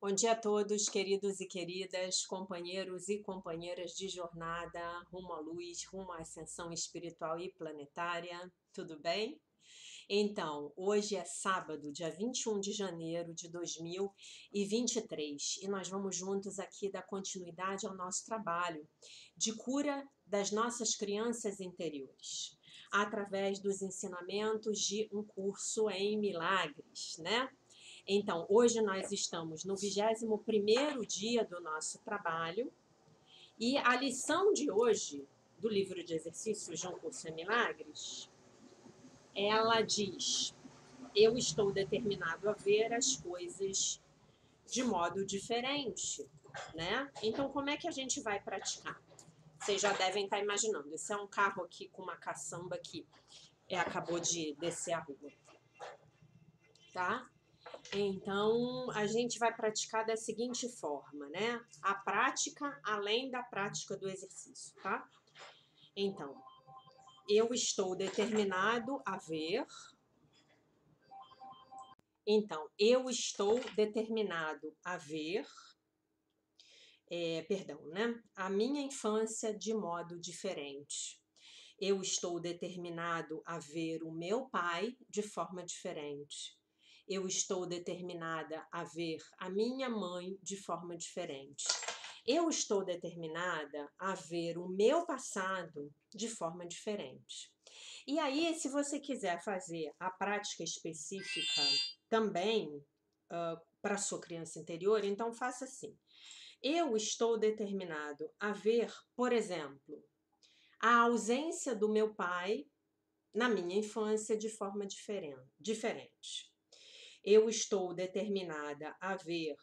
Bom dia a todos, queridos e queridas, companheiros e companheiras de jornada rumo à luz, rumo à ascensão espiritual e planetária. Tudo bem? Então, hoje é sábado, dia 21 de janeiro de 2023, e nós vamos juntos aqui dar continuidade ao nosso trabalho de cura das nossas crianças interiores, através dos ensinamentos de um curso em milagres, né? Então, hoje nós estamos no 21º dia do nosso trabalho e a lição de hoje do livro de exercícios de um curso em milagres, ela diz: eu estou determinado a ver as coisas de modo diferente, né? Então, como é que a gente vai praticar? Vocês já devem estar imaginando, esse é um carro aqui com uma caçamba que acabou de descer a rua, tá? Então, a gente vai praticar da seguinte forma, né? A prática além da prática do exercício, tá? Então, eu estou determinado a ver. Então, eu estou determinado a ver, né? A minha infância de modo diferente. Eu estou determinado a ver o meu pai de forma diferente. Eu estou determinada a ver a minha mãe de forma diferente. Eu estou determinada a ver o meu passado de forma diferente. E aí, se você quiser fazer a prática específica também para a sua criança interior, então faça assim. Eu estou determinado a ver, por exemplo, a ausência do meu pai na minha infância de forma diferente. Eu estou determinada a ver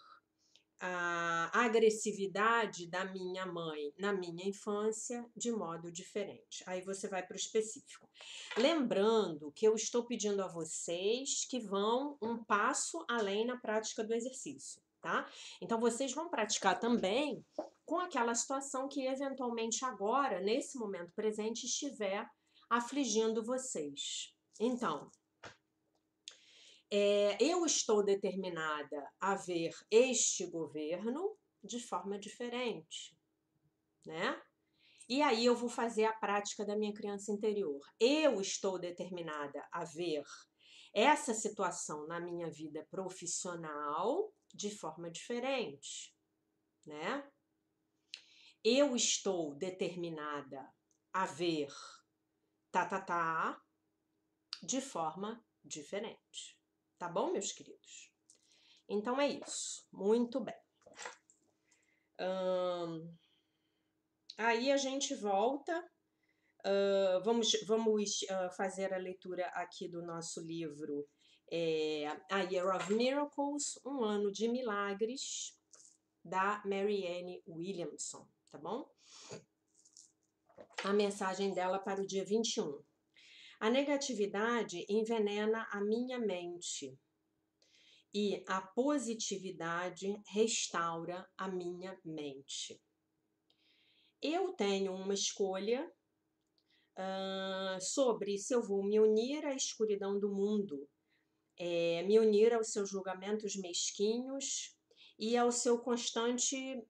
a agressividade da minha mãe na minha infância de modo diferente. Aí você vai para o específico. Lembrando que eu estou pedindo a vocês que vão um passo além na prática do exercício, tá? Então vocês vão praticar também com aquela situação que eventualmente agora, nesse momento presente, estiver afligindo vocês. Então, eu estou determinada a ver este governo de forma diferente, né? E aí eu vou fazer a prática da minha criança interior. Eu estou determinada a ver essa situação na minha vida profissional de forma diferente, né? Eu estou determinada a ver de forma diferente. Tá bom, meus queridos? Então é isso. Muito bem. Aí a gente volta. Vamos fazer a leitura aqui do nosso livro A Year of Miracles, Um Ano de Milagres, da Marianne Williamson, tá bom? A mensagem dela para o dia 21. A negatividade envenena a minha mente e a positividade restaura a minha mente. Eu tenho uma escolha sobre se eu vou me unir à escuridão do mundo, me unir aos seus julgamentos mesquinhos e ao seu constante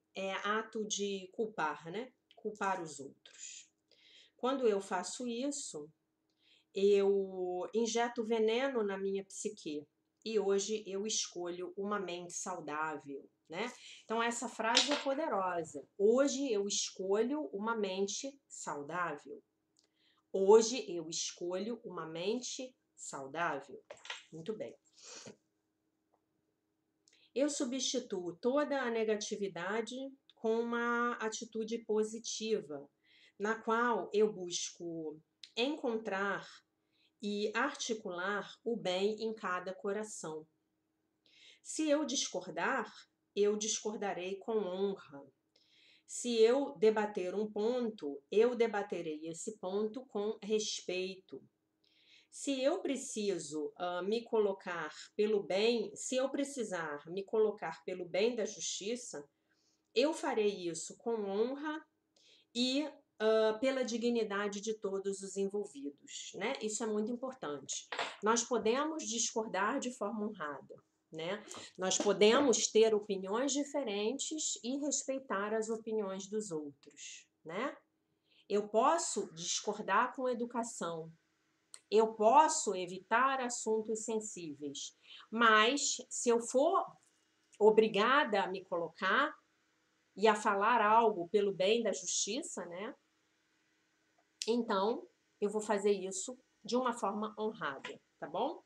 ato de culpar, né? Culpar os outros. Quando eu faço isso, eu injeto veneno na minha psique e hoje eu escolho uma mente saudável, né? Então essa frase é poderosa. Hoje eu escolho uma mente saudável. Hoje eu escolho uma mente saudável. Muito bem. Eu substituo toda a negatividade com uma atitude positiva, na qual eu busco encontrar e articular o bem em cada coração. Se eu discordar, eu discordarei com honra. Se eu debater um ponto, eu debaterei esse ponto com respeito. Se eu preciso me colocar pelo bem, se eu precisar me colocar pelo bem da justiça, eu farei isso com honra e pela dignidade de todos os envolvidos, né? Isso é muito importante. Nós podemos discordar de forma honrada, né? Nós podemos ter opiniões diferentes e respeitar as opiniões dos outros, né? Eu posso discordar com educação, eu posso evitar assuntos sensíveis, mas se eu for obrigada a me colocar e a falar algo pelo bem da justiça, né? Então, eu vou fazer isso de uma forma honrada, tá bom?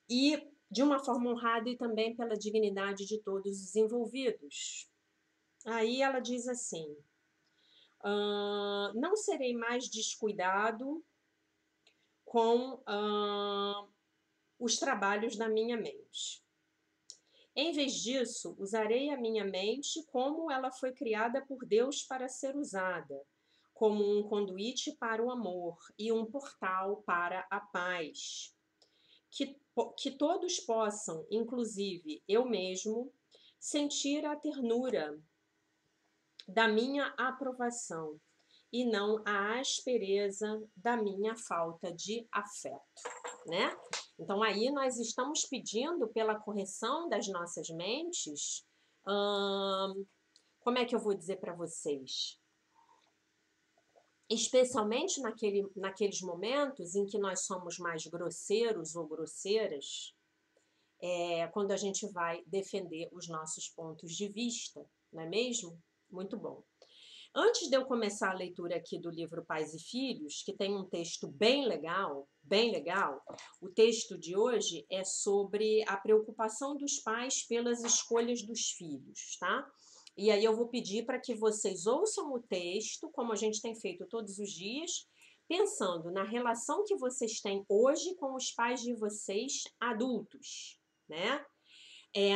E de uma forma honrada e também pela dignidade de todos os envolvidos. Aí ela diz assim: não serei mais descuidado com os trabalhos da minha mente. Em vez disso, usarei a minha mente como ela foi criada por Deus para ser usada, como um conduíte para o amor e um portal para a paz. Que todos possam, inclusive eu mesmo, sentir a ternura da minha aprovação e não a aspereza da minha falta de afeto, né? Então aí nós estamos pedindo pela correção das nossas mentes, como é que eu vou dizer para vocês? Especialmente naqueles momentos em que nós somos mais grosseiros ou grosseiras, quando a gente vai defender os nossos pontos de vista, não é mesmo? Muito bom. Antes de eu começar a leitura aqui do livro Pais e Filhos, que tem um texto bem legal, o texto de hoje é sobre a preocupação dos pais pelas escolhas dos filhos, tá? E aí eu vou pedir para que vocês ouçam o texto, como a gente tem feito todos os dias, pensando na relação que vocês têm hoje com os pais de vocês adultos, né?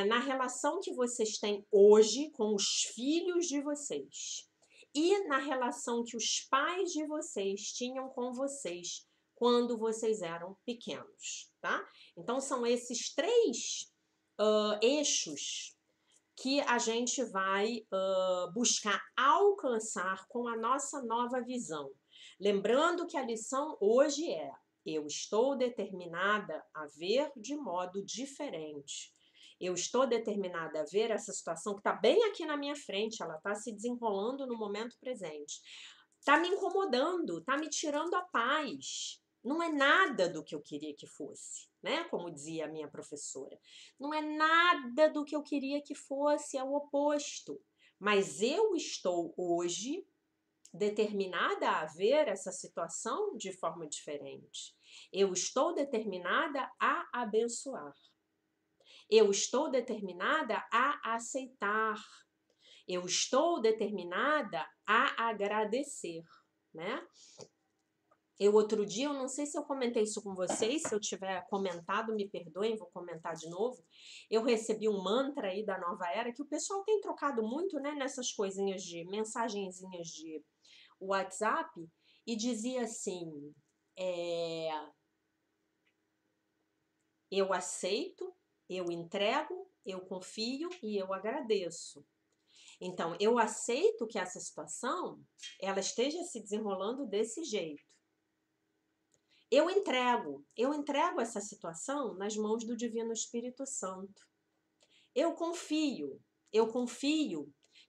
Na relação que vocês têm hoje com os filhos de vocês e na relação que os pais de vocês tinham com vocês quando vocês eram pequenos, tá? Então são esses três eixos que a gente vai buscar alcançar com a nossa nova visão. Lembrando que a lição hoje é: eu estou determinada a ver de modo diferente. Eu estou determinada a ver essa situação que está bem aqui na minha frente, ela está se desenrolando no momento presente. Está me incomodando, está me tirando a paz. Não é nada do que eu queria que fosse, né? Como dizia a minha professora. Não é nada do que eu queria que fosse, é o oposto. Mas eu estou hoje determinada a ver essa situação de forma diferente. Eu estou determinada a abençoar. Eu estou determinada a aceitar. Eu estou determinada a agradecer, né? Outro dia, eu não sei se eu comentei isso com vocês, se eu tiver comentado, me perdoem, vou comentar de novo. Eu recebi um mantra aí da nova era, que o pessoal tem trocado muito, né, nessas coisinhas de, mensagenzinhas de WhatsApp, e dizia assim, eu aceito, eu entrego, eu confio e eu agradeço. Então, eu aceito que essa situação, ela esteja se desenrolando desse jeito. Eu entrego essa situação nas mãos do Divino Espírito Santo. Eu confio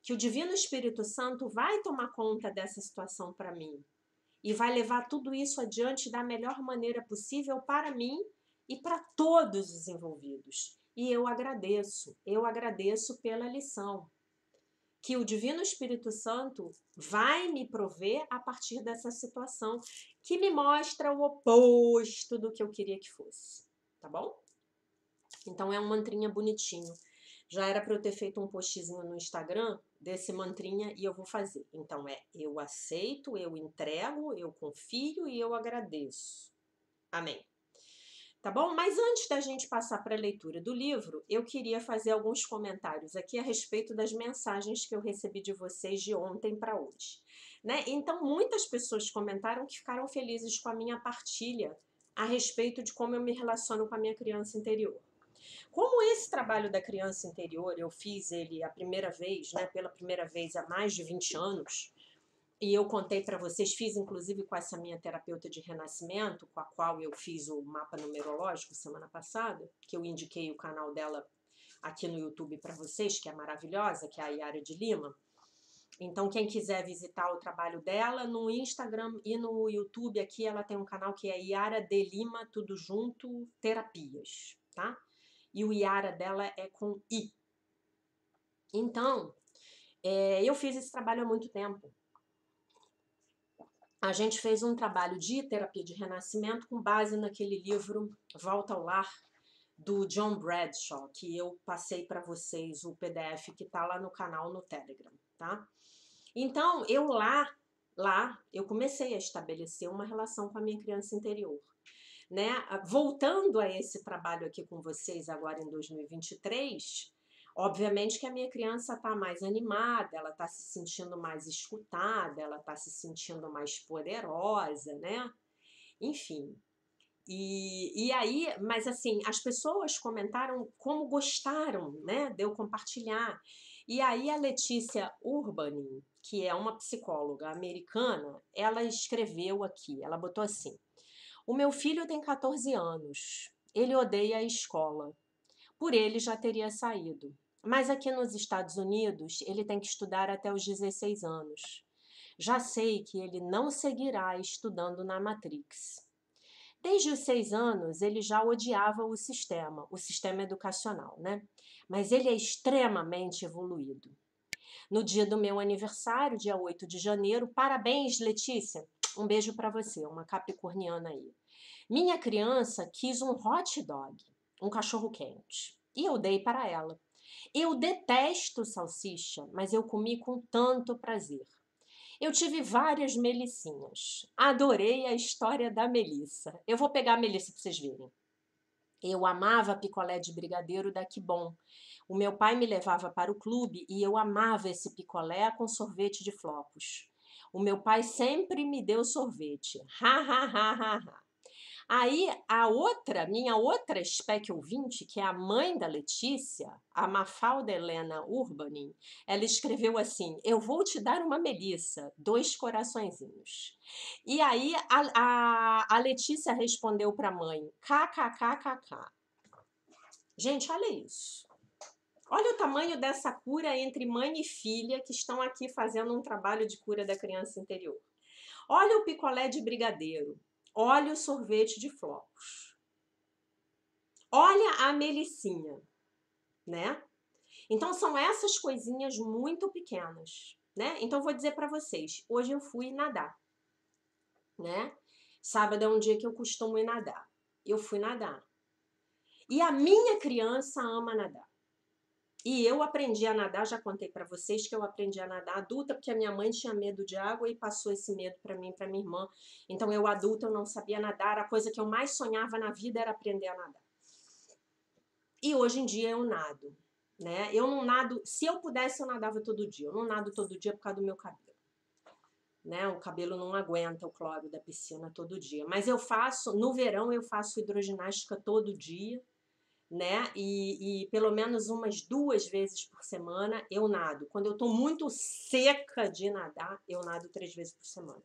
que o Divino Espírito Santo vai tomar conta dessa situação para mim e vai levar tudo isso adiante da melhor maneira possível para mim e para todos os envolvidos. E eu agradeço pela lição que o Divino Espírito Santo vai me prover a partir dessa situação que me mostra o oposto do que eu queria que fosse, tá bom? Então é um mantrinha bonitinho. Já era para eu ter feito um postzinho no Instagram desse mantrinha e eu vou fazer. Então eu aceito, eu entrego, eu confio e eu agradeço. Amém. Tá bom? Mas antes da gente passar para a leitura do livro, eu queria fazer alguns comentários aqui a respeito das mensagens que eu recebi de vocês de ontem para hoje, né? Então, muitas pessoas comentaram que ficaram felizes com a minha partilha a respeito de como eu me relaciono com a minha criança interior. Como esse trabalho da criança interior, eu fiz ele a primeira vez, né, pela primeira vez há mais de 20 anos, e eu contei para vocês, fiz inclusive com essa minha terapeuta de renascimento, com a qual eu fiz o mapa numerológico semana passada, que eu indiquei o canal dela aqui no YouTube para vocês, que é maravilhosa, que é a Yara de Lima. Então, quem quiser visitar o trabalho dela, no Instagram e no YouTube aqui, ela tem um canal que é Yara de Lima, tudo junto, terapias, tá? E o Yara dela é com I. Então, eu fiz esse trabalho há muito tempo. A gente fez um trabalho de terapia de renascimento com base naquele livro Volta ao Lar, do John Bradshaw, que eu passei para vocês o PDF que está lá no canal no Telegram, tá? Então, eu eu comecei a estabelecer uma relação com a minha criança interior, né? Voltando a esse trabalho aqui com vocês agora em 2023, obviamente que a minha criança está mais animada, ela está se sentindo mais escutada, ela está se sentindo mais poderosa, né? Enfim. E aí, mas assim, as pessoas comentaram como gostaram, né, de eu compartilhar. E aí a Letícia Urbani, que é uma psicóloga americana, ela escreveu aqui, ela botou assim: o meu filho tem 14 anos, ele odeia a escola, por ele já teria saído. Mas aqui nos Estados Unidos, ele tem que estudar até os 16 anos. Já sei que ele não seguirá estudando na Matrix. Desde os 6 anos, ele já odiava o sistema educacional, né? Mas ele é extremamente evoluído. No dia do meu aniversário, dia 8 de janeiro, parabéns, Letícia! Um beijo para você, uma capricorniana aí. Minha criança quis um hot dog, um cachorro quente, e eu dei para ela. Eu detesto salsicha, mas eu comi com tanto prazer. Eu tive várias Melicinhas. Adorei a história da Melissa. Eu vou pegar a Melissa para vocês verem. Eu amava picolé de brigadeiro da Que Bom. O meu pai me levava para o clube e eu amava esse picolé com sorvete de flocos. O meu pai sempre me deu sorvete. Ha, ha, ha, ha, ha. Aí, minha outra spec ouvinte, que é a mãe da Letícia, a Mafalda Helena Urbani, ela escreveu assim: eu vou te dar uma Melissa, 2 coraçõezinhos. E aí, a Letícia respondeu para a mãe: kkkk. Gente, olha isso. Olha o tamanho dessa cura entre mãe e filha que estão aqui fazendo um trabalho de cura da criança interior. Olha o picolé de brigadeiro. Olha o sorvete de flocos. Olha a melicinha, né? Então são essas coisinhas muito pequenas, né? Então eu vou dizer para vocês, hoje eu fui nadar, né? Sábado é um dia que eu costumo ir nadar. Eu fui nadar. E a minha criança ama nadar. E eu aprendi a nadar, já contei para vocês que eu aprendi a nadar adulta, porque a minha mãe tinha medo de água e passou esse medo para mim e para minha irmã. Então eu adulta, eu não sabia nadar, a coisa que eu mais sonhava na vida era aprender a nadar. E hoje em dia eu nado, né? Eu não nado, se eu pudesse eu nadava todo dia. Eu não nado todo dia por causa do meu cabelo. Né? O cabelo não aguenta o cloro da piscina todo dia. Mas eu faço, no verão eu faço hidroginástica todo dia, né? E pelo menos umas 2 vezes por semana eu nado. Quando eu estou muito seca de nadar, eu nado 3 vezes por semana.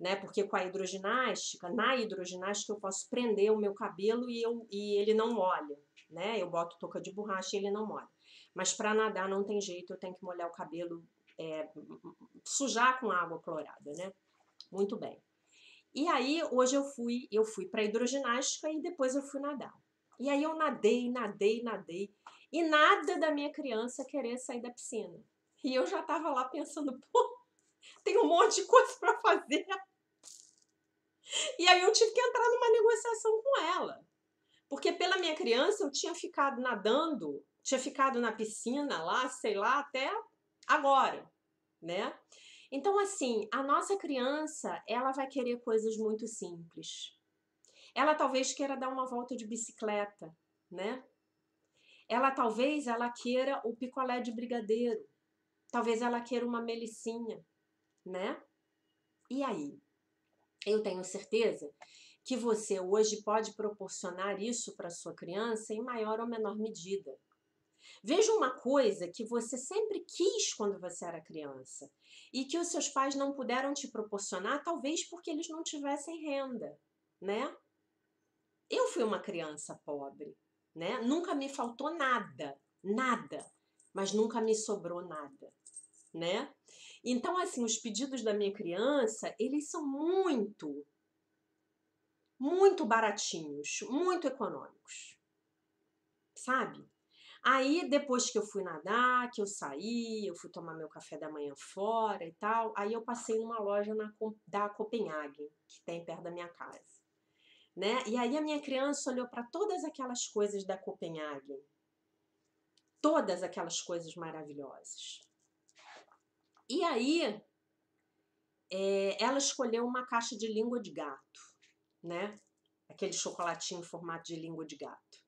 Né? Porque com a hidroginástica, na hidroginástica eu posso prender o meu cabelo e ele não molha. Né? Eu boto touca de borracha e ele não molha. Mas para nadar não tem jeito, eu tenho que molhar o cabelo, sujar com água clorada, né? Muito bem. E aí hoje eu fui para hidroginástica e depois eu fui nadar. E aí eu nadei. E nada da minha criança querer sair da piscina. E eu já estava lá pensando, pô, tem um monte de coisa para fazer. E aí eu tive que entrar numa negociação com ela. Porque pela minha criança eu tinha ficado nadando, tinha ficado na piscina lá, sei lá, até agora, né? Então, assim, a nossa criança, ela vai querer coisas muito simples. Ela talvez queira dar uma volta de bicicleta, né? Ela queira o picolé de brigadeiro. Talvez ela queira uma melicinha, né? E aí? Eu tenho certeza que você hoje pode proporcionar isso para sua criança em maior ou menor medida. Veja uma coisa que você sempre quis quando você era criança e que os seus pais não puderam te proporcionar, talvez porque eles não tivessem renda, né? Eu fui uma criança pobre, né? Nunca me faltou nada, nada, mas nunca me sobrou nada, né? Então, assim, os pedidos da minha criança, eles são muito baratinhos, muito econômicos, sabe? Aí, depois que eu fui nadar, que eu saí, eu fui tomar meu café da manhã fora e tal, aí eu passei numa loja da Copenhagen, que tem perto da minha casa, né? E aí a minha criança olhou para todas aquelas coisas da Copenhagen, todas aquelas coisas maravilhosas. E aí, ela escolheu uma caixa de língua de gato, né? Aquele chocolatinho em formato de língua de gato.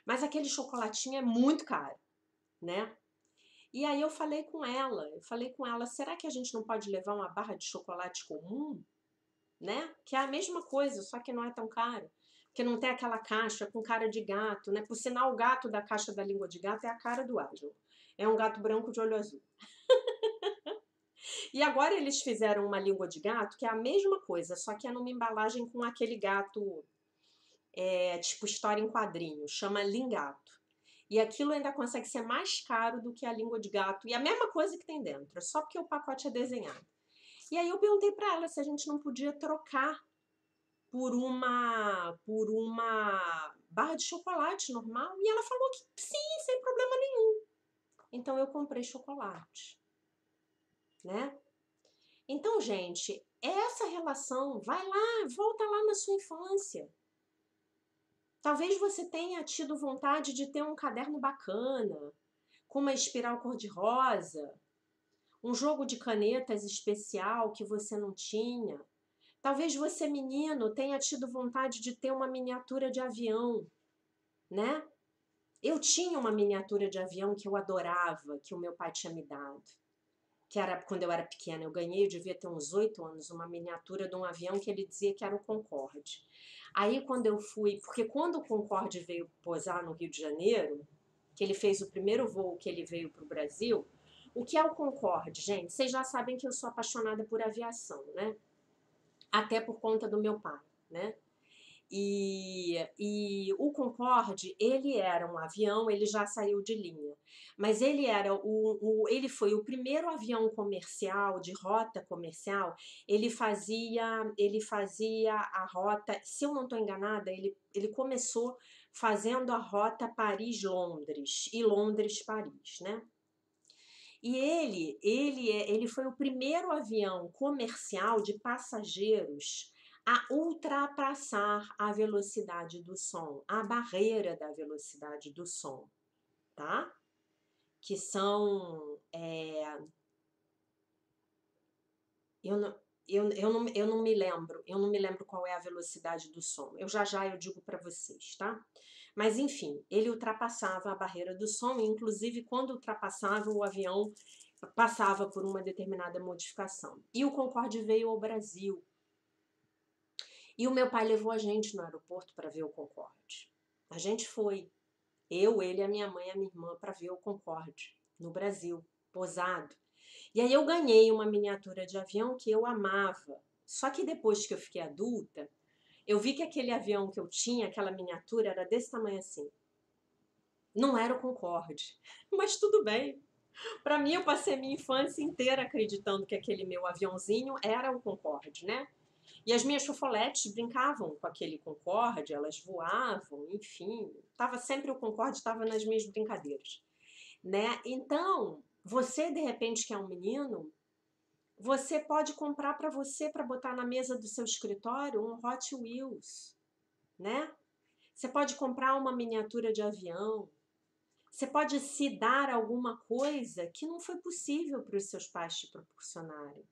Mas aquele chocolatinho é muito caro, né? E aí eu falei com ela, será que a gente não pode levar uma barra de chocolate comum, né? Que é a mesma coisa, só que não é tão caro. Porque não tem aquela caixa com cara de gato, né? Por sinal, o gato da caixa da língua de gato é a cara do Ângelo. É um gato branco de olho azul. E agora eles fizeram uma língua de gato que é a mesma coisa, só que é numa embalagem com aquele gato, tipo história em quadrinho, chama Lingato. E aquilo ainda consegue ser mais caro do que a língua de gato. E a mesma coisa que tem dentro, só porque o pacote é desenhado. E aí eu perguntei para ela se a gente não podia trocar por uma barra de chocolate normal. E ela falou que sim, sem problema nenhum. Então eu comprei chocolate, né? Então, gente, essa relação, vai lá, volta lá na sua infância. Talvez você tenha tido vontade de ter um caderno bacana, com uma espiral cor-de-rosa, um jogo de canetas especial que você não tinha. Talvez você, menino, tenha tido vontade de ter uma miniatura de avião, né? Eu tinha uma miniatura de avião que eu adorava, que o meu pai tinha me dado. Que era quando eu era pequena, eu ganhei, eu devia ter uns 8 anos, uma miniatura de um avião que ele dizia que era o Concorde. Aí quando eu fui, porque quando o Concorde veio pousar no Rio de Janeiro, que ele fez o primeiro voo que ele veio para o Brasil, o que é o Concorde, gente? Vocês já sabem que eu sou apaixonada por aviação, né? Até por conta do meu pai, né? E o Concorde, ele era um avião, ele já saiu de linha, mas ele foi o primeiro avião comercial, de rota comercial. Ele fazia a rota, se eu não estou enganada, ele começou fazendo a rota Paris-Londres e Londres-Paris, né? E ele foi o primeiro avião comercial de passageiros a ultrapassar a velocidade do som, a barreira da velocidade do som, tá? Que são... eu não me lembro qual é a velocidade do som. Eu digo para vocês, tá? Mas enfim, ele ultrapassava a barreira do som, e inclusive quando ultrapassava, o avião passava por uma determinada modificação. E o Concorde veio ao Brasil. E o meu pai levou a gente no aeroporto para ver o Concorde. A gente foi, eu, ele, a minha mãe e a minha irmã, para ver o Concorde no Brasil, pousado. E aí eu ganhei uma miniatura de avião que eu amava. Só que depois que eu fiquei adulta, eu vi que aquele avião que eu tinha, aquela miniatura, era desse tamanho assim. Não era o Concorde, mas tudo bem. Para mim, eu passei minha infância inteira acreditando que aquele meu aviãozinho era o Concorde, né? E as minhas fofoletes brincavam com aquele Concorde, elas voavam, enfim. Tava sempre o Concorde, estava nas minhas brincadeiras, né? Então, você de repente que é um menino, você pode comprar para você, para botar na mesa do seu escritório, um Hot Wheels, né? Você pode comprar uma miniatura de avião. Você pode se dar alguma coisa que não foi possível para os seus pais te proporcionarem.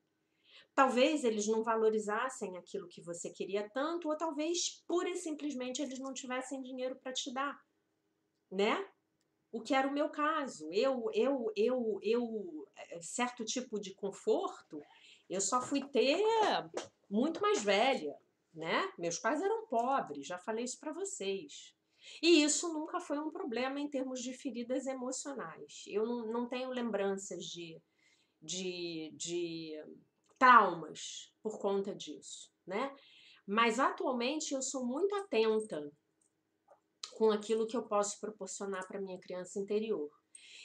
Talvez eles não valorizassem aquilo que você queria tanto, ou talvez pura e simplesmente eles não tivessem dinheiro para te dar, né? O que era o meu caso. Certo tipo de conforto, eu só fui ter muito mais velha, né? Meus pais eram pobres, já falei isso para vocês. E isso nunca foi um problema em termos de feridas emocionais. Eu não tenho lembranças de traumas por conta disso, né? Mas atualmente eu sou muito atenta com aquilo que eu posso proporcionar para minha criança interior.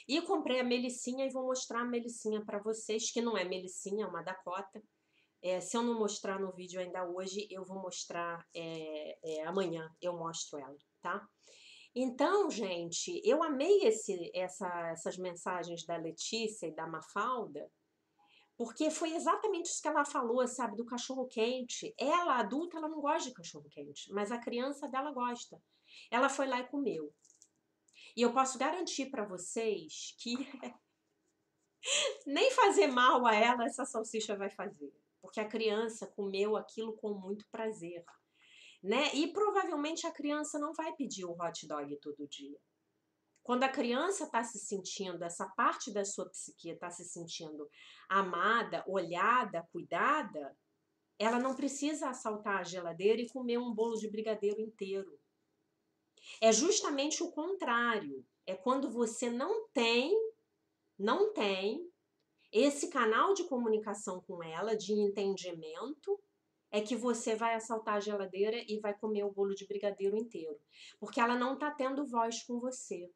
E comprei a Melicinha e vou mostrar a Melicinha para vocês, que não é Melicinha, é uma Dakota. Se eu não mostrar no vídeo ainda hoje, eu vou mostrar amanhã, eu mostro ela, tá? Então, gente, eu amei essas mensagens da Letícia e da Mafalda, porque foi exatamente isso que ela falou, sabe, do cachorro-quente. Ela, adulta, ela não gosta de cachorro-quente, mas a criança dela gosta. Ela foi lá e comeu. E eu posso garantir para vocês que nem fazer mal a ela essa salsicha vai fazer, porque a criança comeu aquilo com muito prazer, né? E provavelmente a criança não vai pedir o hot dog todo dia. Quando a criança está se sentindo, essa parte da sua psique está se sentindo amada, olhada, cuidada, ela não precisa assaltar a geladeira e comer um bolo de brigadeiro inteiro. É justamente o contrário. É quando você não tem esse canal de comunicação com ela, de entendimento, é que você vai assaltar a geladeira e vai comer o bolo de brigadeiro inteiro. Porque ela não está tendo voz com você,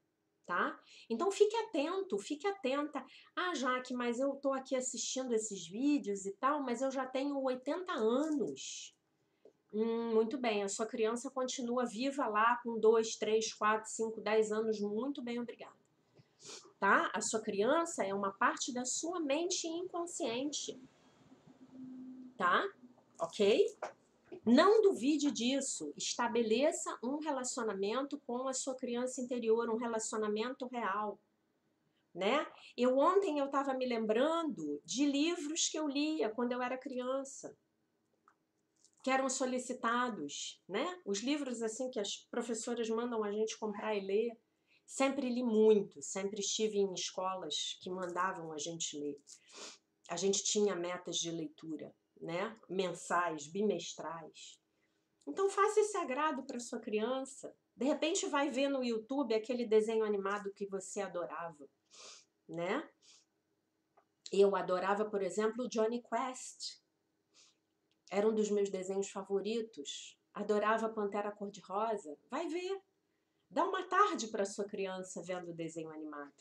tá? Então fique atento, fique atenta. Ah, Jaque, mas eu tô aqui assistindo esses vídeos e tal, mas eu já tenho 80 anos. Muito bem, a sua criança continua viva lá com 2, 3, 4, 5, 10 anos, muito bem, obrigada. Tá? A sua criança é uma parte da sua mente inconsciente, tá? Ok? Não duvide disso. Estabeleça um relacionamento com a sua criança interior, um relacionamento real, né? Ontem eu estava me lembrando de livros que eu lia quando eu era criança, que eram solicitados, né? Os livros assim que as professoras mandam a gente comprar e ler. Sempre li muito, sempre estive em escolas que mandavam a gente ler. A gente tinha metas de leitura, né? Mensais, bimestrais. Então faça esse agrado para sua criança. De repente vai ver no YouTube aquele desenho animado que você adorava, né? Eu adorava, por exemplo, o Johnny Quest. Era um dos meus desenhos favoritos. Adorava Pantera Cor-de-Rosa. Vai ver. Dá uma tarde para sua criança vendo o desenho animado.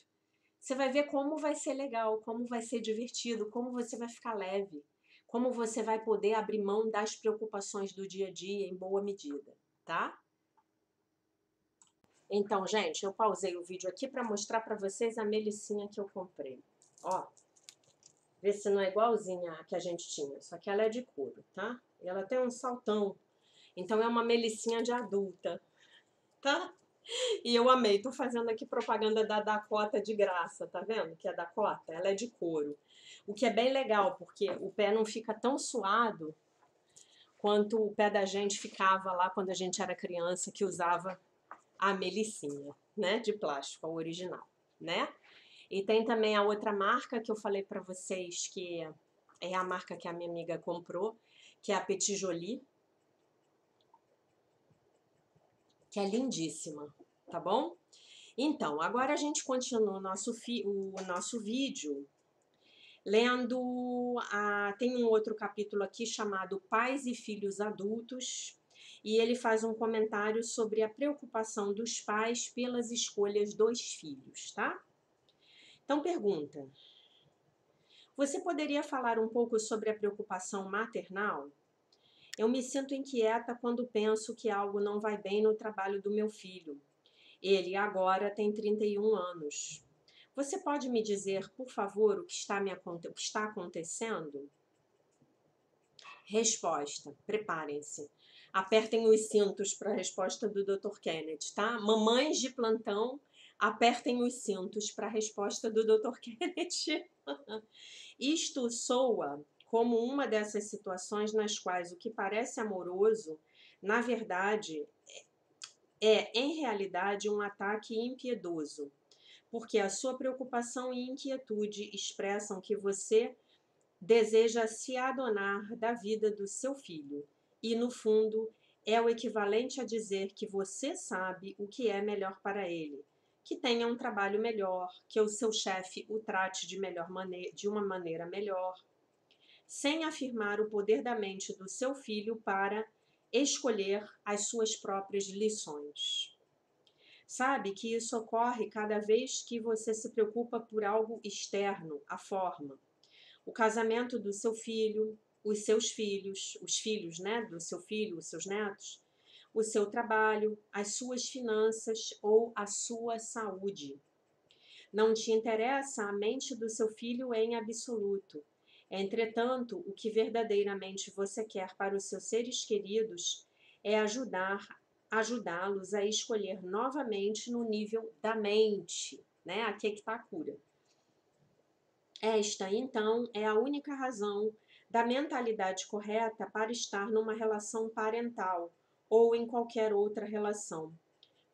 Você vai ver como vai ser legal, como vai ser divertido, como você vai ficar leve, como você vai poder abrir mão das preocupações do dia a dia em boa medida, tá? Então, gente, eu pausei o vídeo aqui para mostrar para vocês a melicinha que eu comprei. Ó, vê se não é igualzinha a que a gente tinha, só que ela é de couro, tá? E ela tem um saltão, então é uma melicinha de adulta, tá? E eu amei, tô fazendo aqui propaganda da Dakota de graça, tá vendo? Que é a Dakota, ela é de couro. O que é bem legal, porque o pé não fica tão suado quanto o pé da gente ficava lá quando a gente era criança, que usava a melicinha, né? De plástico, a original, né? E tem também a outra marca que eu falei pra vocês, que é a marca que a minha amiga comprou, que é a Petit Jolie, que é lindíssima, tá bom? Então, agora a gente continua o nosso vídeo lendo. Tem um outro capítulo aqui chamado Pais e Filhos Adultos, e ele faz um comentário sobre a preocupação dos pais pelas escolhas dos filhos, tá? Então, pergunta: você poderia falar um pouco sobre a preocupação maternal? Eu me sinto inquieta quando penso que algo não vai bem no trabalho do meu filho. Ele agora tem 31 anos. Você pode me dizer, por favor, o que está acontecendo? Resposta. Preparem-se. Apertem os cintos para a resposta do Dr. Kenneth, tá? Mamães de plantão, apertem os cintos para a resposta do Dr. Kenneth. Isto soa como uma dessas situações nas quais o que parece amoroso, na verdade, em realidade, um ataque impiedoso, porque a sua preocupação e inquietude expressam que você deseja se adonar da vida do seu filho e, no fundo, é o equivalente a dizer que você sabe o que é melhor para ele, que tenha um trabalho melhor, que o seu chefe o trate de uma maneira melhor, sem afirmar o poder da mente do seu filho para escolher as suas próprias lições. Sabe que isso ocorre cada vez que você se preocupa por algo externo, a forma. O casamento do seu filho, os seus filhos, os filhos, né, do seu filho, os seus netos, o seu trabalho, as suas finanças ou a sua saúde. Não te interessa a mente do seu filho em absoluto. Entretanto, o que verdadeiramente você quer para os seus seres queridos é ajudá-los a escolher novamente no nível da mente, né? Aqui é que está a cura. Esta, então, é a única razão da mentalidade correta para estar numa relação parental ou em qualquer outra relação.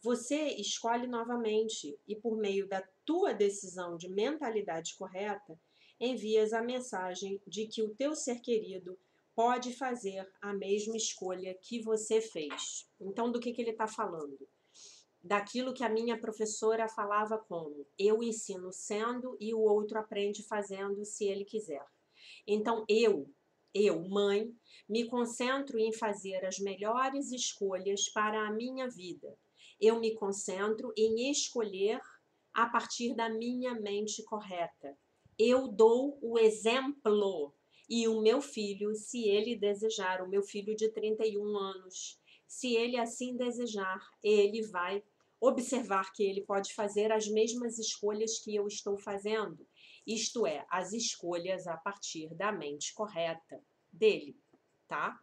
Você escolhe novamente e, por meio da tua decisão de mentalidade correta, envias a mensagem de que o teu ser querido pode fazer a mesma escolha que você fez. Então, do que ele está falando? Daquilo que a minha professora falava como: eu ensino sendo e o outro aprende fazendo se ele quiser. Então, mãe, me concentro em fazer as melhores escolhas para a minha vida. Eu me concentro em escolher a partir da minha mente correta. Eu dou o exemplo. E o meu filho, se ele desejar, o meu filho de 31 anos, se ele assim desejar, ele vai observar que ele pode fazer as mesmas escolhas que eu estou fazendo. Isto é, as escolhas a partir da mente correta dele, tá?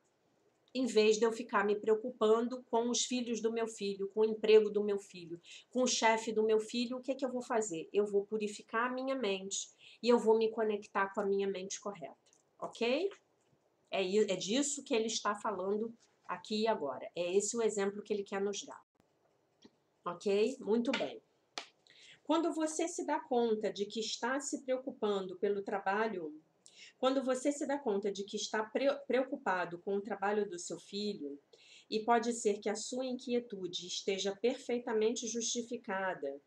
Em vez de eu ficar me preocupando com os filhos do meu filho, com o emprego do meu filho, com o chefe do meu filho, o que é que eu vou fazer? Eu vou purificar a minha mente e eu vou me conectar com a minha mente correta, ok? É disso que ele está falando aqui e agora. É esse o exemplo que ele quer nos dar. Ok? Muito bem. Quando você se dá conta de que está se preocupando pelo trabalho, quando você se dá conta de que está preocupado com o trabalho do seu filho, e pode ser que a sua inquietude esteja perfeitamente justificada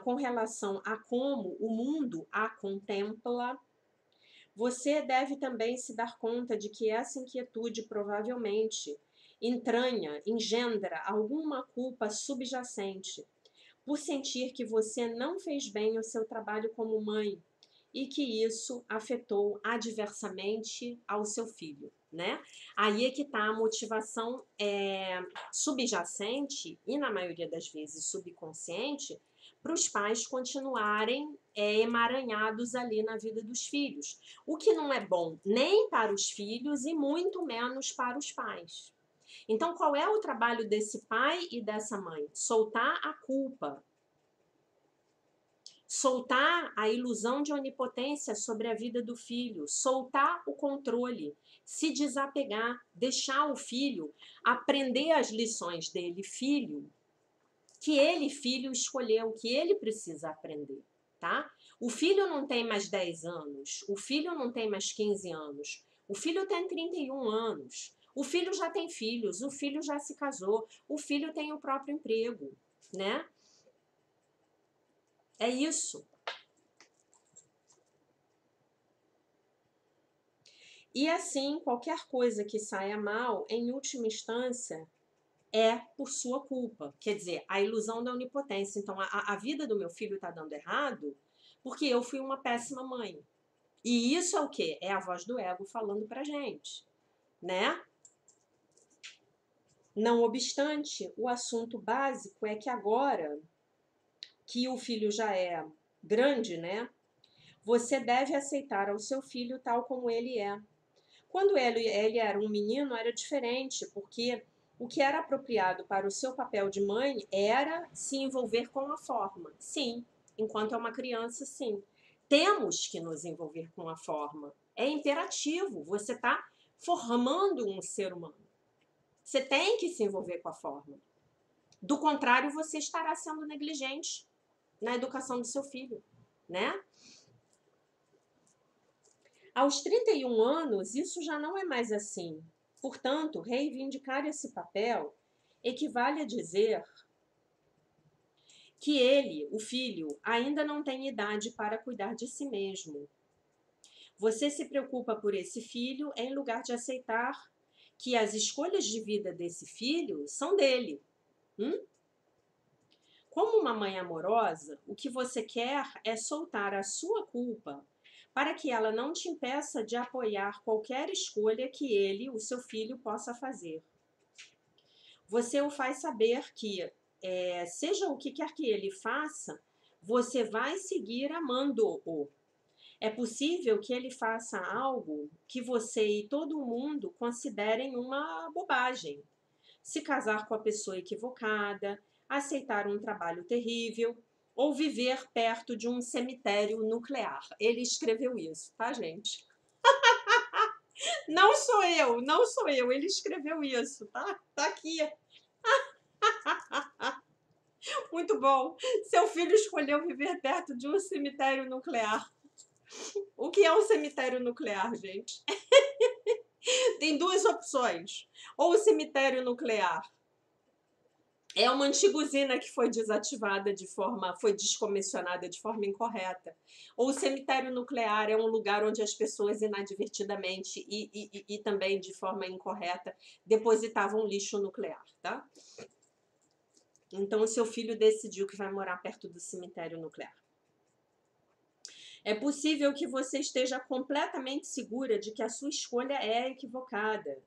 com relação a como o mundo a contempla, você deve também se dar conta de que essa inquietude provavelmente engendra alguma culpa subjacente por sentir que você não fez bem o seu trabalho como mãe e que isso afetou adversamente ao seu filho, né? Aí é que está a motivação subjacente e, na maioria das vezes, subconsciente, para os pais continuarem emaranhados ali na vida dos filhos. O que não é bom nem para os filhos e muito menos para os pais. Então, qual é o trabalho desse pai e dessa mãe? Soltar a culpa. Soltar a ilusão de onipotência sobre a vida do filho, soltar o controle, se desapegar, deixar o filho aprender as lições dele, filho, que ele, filho, escolheu, que ele precisa aprender, tá? O filho não tem mais 10 anos, o filho não tem mais 15 anos, o filho tem 31 anos, o filho já tem filhos, o filho já se casou, o filho tem o próprio emprego, né? É isso. E assim, qualquer coisa que saia mal, em última instância, é por sua culpa. Quer dizer, a ilusão da onipotência. Então, a vida do meu filho está dando errado porque eu fui uma péssima mãe. E isso é o quê? É a voz do ego falando pra gente, né? Não obstante, o assunto básico é que agora que o filho já é grande, né? Você deve aceitar ao seu filho tal como ele é. Quando ele era um menino, era diferente, porque o que era apropriado para o seu papel de mãe era se envolver com a forma. Sim, enquanto é uma criança, sim. Temos que nos envolver com a forma. É imperativo. Você está formando um ser humano. Você tem que se envolver com a forma. Do contrário, você estará sendo negligente na educação do seu filho, né? Aos 31 anos, isso já não é mais assim. Portanto, reivindicar esse papel equivale a dizer que ele, o filho, ainda não tem idade para cuidar de si mesmo. Você se preocupa por esse filho em lugar de aceitar que as escolhas de vida desse filho são dele. Como uma mãe amorosa, o que você quer é soltar a sua culpa para que ela não te impeça de apoiar qualquer escolha que ele, o seu filho, possa fazer. Você o faz saber que, seja o que quer que ele faça, você vai seguir amando-o. É possível que ele faça algo que você e todo mundo considerem uma bobagem. Se casar com a pessoa equivocada, aceitar um trabalho terrível ou viver perto de um cemitério nuclear. Ele escreveu isso, tá, gente? Não sou eu, ele escreveu isso, tá? Tá aqui. Muito bom. Seu filho escolheu viver perto de um cemitério nuclear. O que é um cemitério nuclear, gente? Tem duas opções. Ou o cemitério nuclear é uma antiga usina que foi desativada foi descomissionada de forma incorreta. Ou o cemitério nuclear é um lugar onde as pessoas inadvertidamente e também de forma incorreta depositavam lixo nuclear, tá? Então o seu filho decidiu que vai morar perto do cemitério nuclear. É possível que você esteja completamente segura de que a sua escolha é equivocada.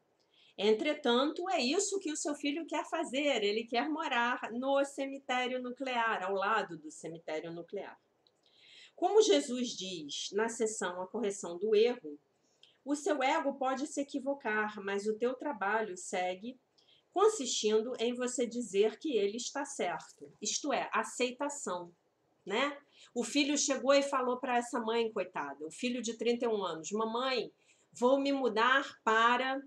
Entretanto, é isso que o seu filho quer fazer. Ele quer morar no cemitério nuclear, ao lado do cemitério nuclear. Como Jesus diz na sessão A Correção do Erro, o seu ego pode se equivocar, mas o teu trabalho segue consistindo em você dizer que ele está certo. Isto é, aceitação, né? O filho chegou e falou para essa mãe, coitada, o filho de 31 anos, mamãe, vou me mudar para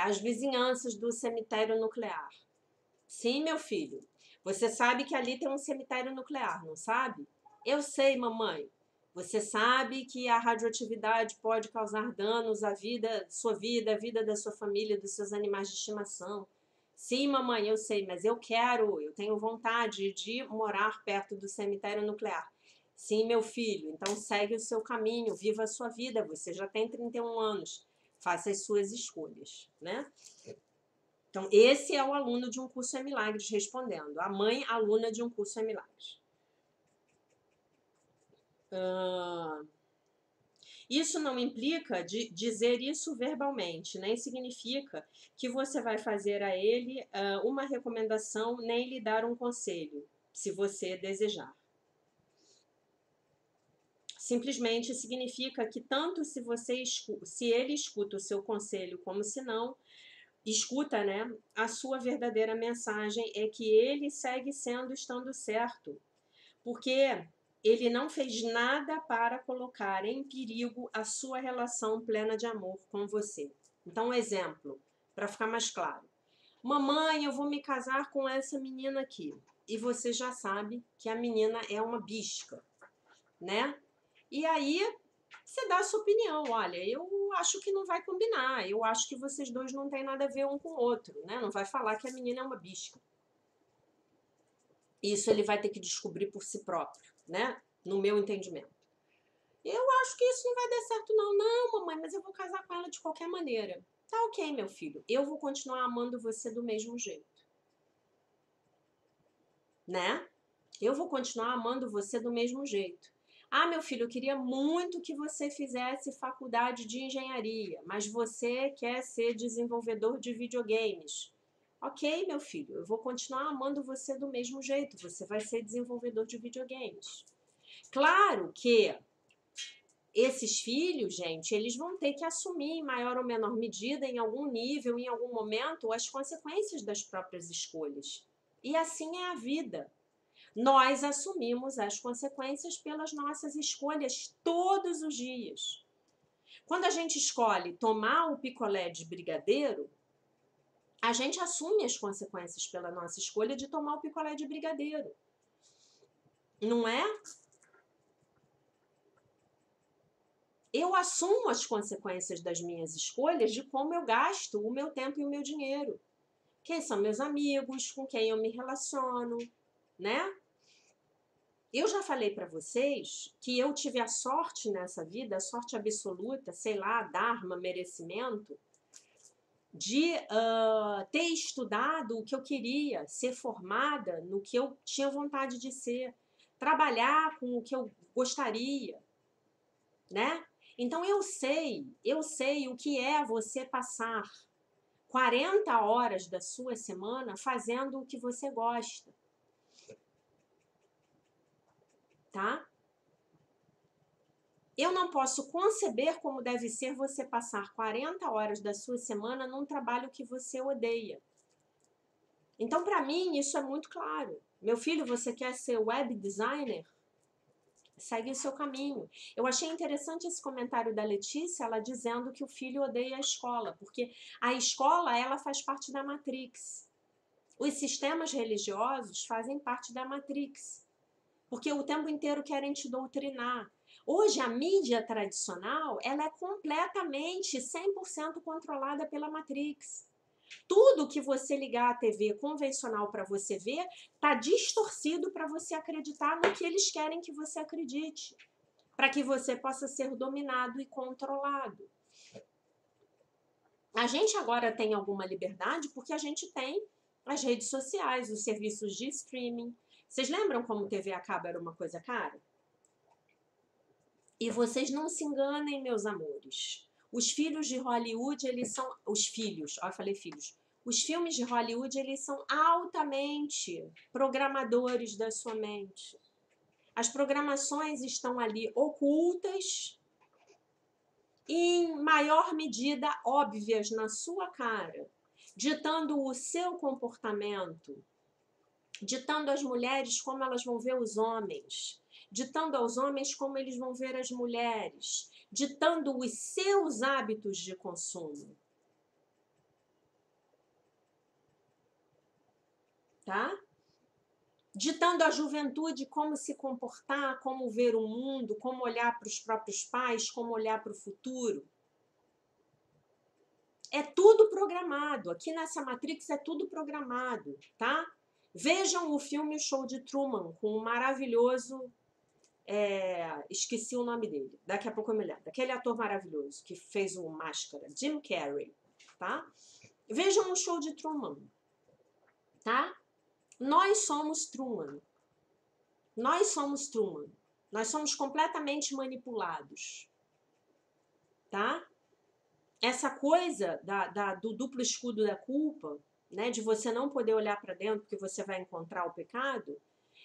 as vizinhanças do cemitério nuclear. Sim, meu filho, você sabe que ali tem um cemitério nuclear, não sabe? Eu sei, mamãe. Você sabe que a radioatividade pode causar danos à sua vida, à vida da sua família, dos seus animais de estimação. Sim, mamãe, eu sei, mas eu tenho vontade de morar perto do cemitério nuclear. Sim, meu filho, então segue o seu caminho, viva a sua vida, você já tem 31 anos, faça as suas escolhas, né? Então, esse é o aluno de um curso é Milagres respondendo. A mãe, aluna de um curso é Milagres. Isso não implica de dizer isso verbalmente, nem significa que você vai fazer a ele uma recomendação, nem lhe dar um conselho, se você desejar. Simplesmente significa que tanto se ele escuta o seu conselho como se não, escuta, né? A sua verdadeira mensagem é que ele segue estando certo, porque ele não fez nada para colocar em perigo a sua relação plena de amor com você. Então, um exemplo, para ficar mais claro. Mamãe, eu vou me casar com essa menina aqui. E você já sabe que a menina é uma bisca, né? E aí você dá a sua opinião. Olha, eu acho que não vai combinar. Eu acho que vocês dois não têm nada a ver um com o outro, né? Não vai falar que a menina é uma bisca. Isso ele vai ter que descobrir por si próprio, né? No meu entendimento. Eu acho que isso não vai dar certo, não. Não, mamãe, mas eu vou casar com ela de qualquer maneira. Tá ok, meu filho. Eu vou continuar amando você do mesmo jeito. Né? Eu vou continuar amando você do mesmo jeito. Ah, meu filho, eu queria muito que você fizesse faculdade de engenharia, mas você quer ser desenvolvedor de videogames. Ok, meu filho, eu vou continuar amando você do mesmo jeito. Você vai ser desenvolvedor de videogames. Claro que esses filhos, gente, eles vão ter que assumir em maior ou menor medida, em algum nível, em algum momento, as consequências das próprias escolhas. E assim é a vida. Nós assumimos as consequências pelas nossas escolhas todos os dias. Quando a gente escolhe tomar o picolé de brigadeiro, a gente assume as consequências pela nossa escolha de tomar o picolé de brigadeiro. Não é? eu assumo as consequências das minhas escolhas de como eu gasto o meu tempo e o meu dinheiro. Quem são meus amigos, com quem eu me relaciono, né? Eu já falei para vocês que eu tive a sorte nessa vida, a sorte absoluta, sei lá, dharma, merecimento, de ter estudado o que eu queria, ser formada no que eu tinha vontade de ser, trabalhar com o que eu gostaria, né? Então eu sei o que é você passar 40 horas da sua semana fazendo o que você gosta, tá? Eu não posso conceber como deve ser você passar 40 horas da sua semana num trabalho que você odeia. Então, para mim, isso é muito claro. Meu filho, você quer ser web designer? Segue o seu caminho. Eu achei interessante esse comentário da Letícia, ela dizendo que o filho odeia a escola, porque a escola, ela faz parte da Matrix. Os sistemas religiosos fazem parte da Matrix, porque o tempo inteiro querem te doutrinar. Hoje, a mídia tradicional, ela é completamente, 100% controlada pela Matrix. Tudo que você ligar à TV convencional para você ver, está distorcido para você acreditar no que eles querem que você acredite, para que você possa ser dominado e controlado. A gente agora tem alguma liberdade porque a gente tem as redes sociais, os serviços de streaming. Vocês lembram como TV a cabo era uma coisa cara? E vocês não se enganem, meus amores. Os filhos de Hollywood, eles são... Os filhos, ó, eu falei filhos. Os filmes de Hollywood, eles são altamente programadores da sua mente. As programações estão ali ocultas, em maior medida óbvias na sua cara, ditando o seu comportamento, ditando às mulheres como elas vão ver os homens, ditando aos homens como eles vão ver as mulheres, ditando os seus hábitos de consumo. Tá? Ditando à juventude como se comportar, como ver o mundo, como olhar para os próprios pais, como olhar para o futuro. É tudo programado. Aqui nessa Matrix é tudo programado, tá? Vejam o filme O Show de Truman, com o maravilhoso... esqueci o nome dele. Daqui a pouco eu me lembro. Aquele ator maravilhoso que fez o Máscara, Jim Carrey, tá? Vejam o Show de Truman, tá? Nós somos Truman. Nós somos Truman. Nós somos completamente manipulados, tá? Essa coisa do duplo escudo da culpa, né, de você não poder olhar para dentro porque você vai encontrar o pecado,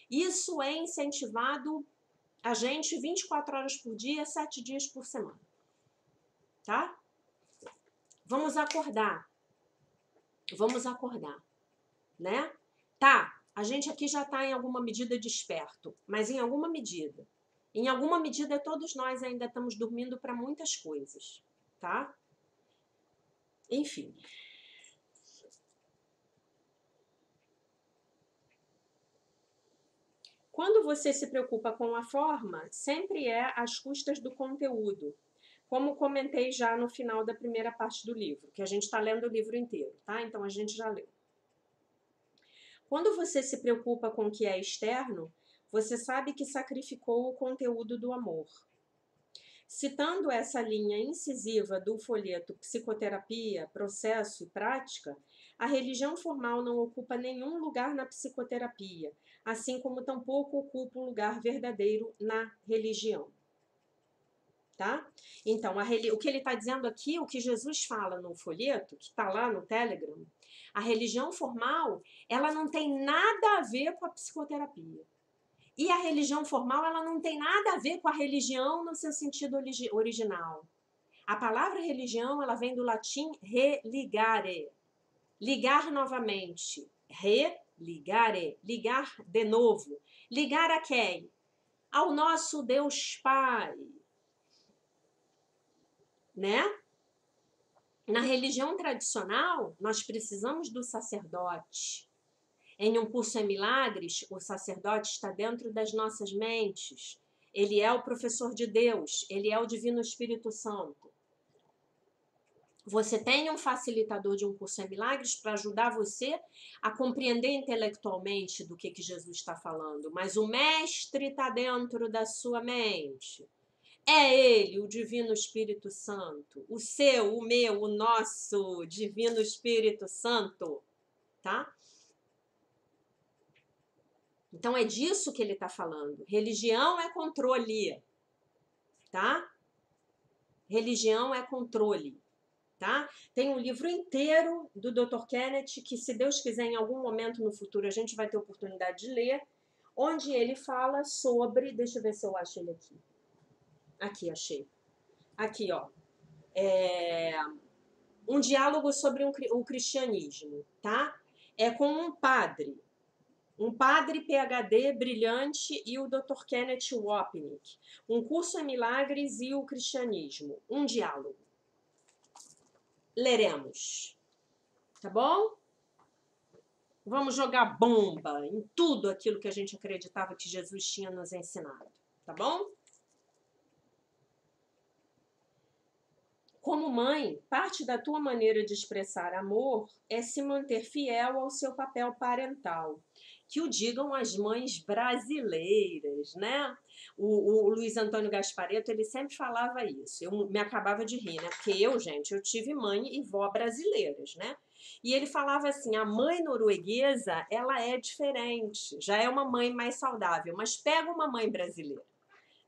isso é incentivado a gente 24 horas por dia, 7 dias por semana, tá? Vamos acordar, né? Tá, a gente aqui já está em alguma medida desperto, mas em alguma medida todos nós ainda estamos dormindo para muitas coisas, tá? Enfim. Quando você se preocupa com a forma, sempre é às custas do conteúdo. Como comentei já no final da primeira parte do livro, que a gente está lendo o livro inteiro, tá? Então a gente já leu. Quando você se preocupa com o que é externo, você sabe que sacrificou o conteúdo do amor. Citando essa linha incisiva do folheto Psicoterapia, Processo e Prática, a religião formal não ocupa nenhum lugar na psicoterapia, assim como tampouco ocupa um lugar verdadeiro na religião. Tá? Então, o que ele está dizendo aqui, o que Jesus fala no folheto, que está lá no Telegram, a religião formal, ela não tem nada a ver com a psicoterapia. E a religião formal, ela não tem nada a ver com a religião no seu sentido original. A palavra religião, ela vem do latim religare, ligar novamente, religare, ligar de novo. Ligar a quem? Ao nosso Deus Pai, né? Na religião tradicional, nós precisamos do sacerdote. Em Um Curso em Milagres, o sacerdote está dentro das nossas mentes. Ele é o professor de Deus, ele é o Divino Espírito Santo. Você tem um facilitador de um curso em milagres para ajudar você a compreender intelectualmente do que Jesus está falando, mas o mestre está dentro da sua mente. É ele, o Divino Espírito Santo, o seu, o meu, o nosso Divino Espírito Santo, tá? Então é disso que ele está falando. Religião é controle, tá? Religião é controle. Tá? Tem um livro inteiro do Dr. Kenneth que, se Deus quiser, em algum momento no futuro a gente vai ter oportunidade de ler, onde ele fala sobre, deixa eu ver se eu acho ele aqui. Aqui, achei. Aqui, ó. Um diálogo sobre o cristianismo, tá? É com um padre PhD brilhante e o Dr. Kenneth Wapnick. Um curso em milagres e o cristianismo. Um diálogo. Leremos, tá bom? Vamos jogar bomba em tudo aquilo que a gente acreditava que Jesus tinha nos ensinado, tá bom? Como mãe, parte da tua maneira de expressar amor é se manter fiel ao seu papel parental. Que o digam as mães brasileiras, né? O Luiz Antônio Gasparetto, ele sempre falava isso. Eu me acabava de rir, né? Porque eu, gente, eu tive mãe e vó brasileiras, né? E ele falava assim, a mãe norueguesa, ela é diferente, já é uma mãe mais saudável, mas pega uma mãe brasileira.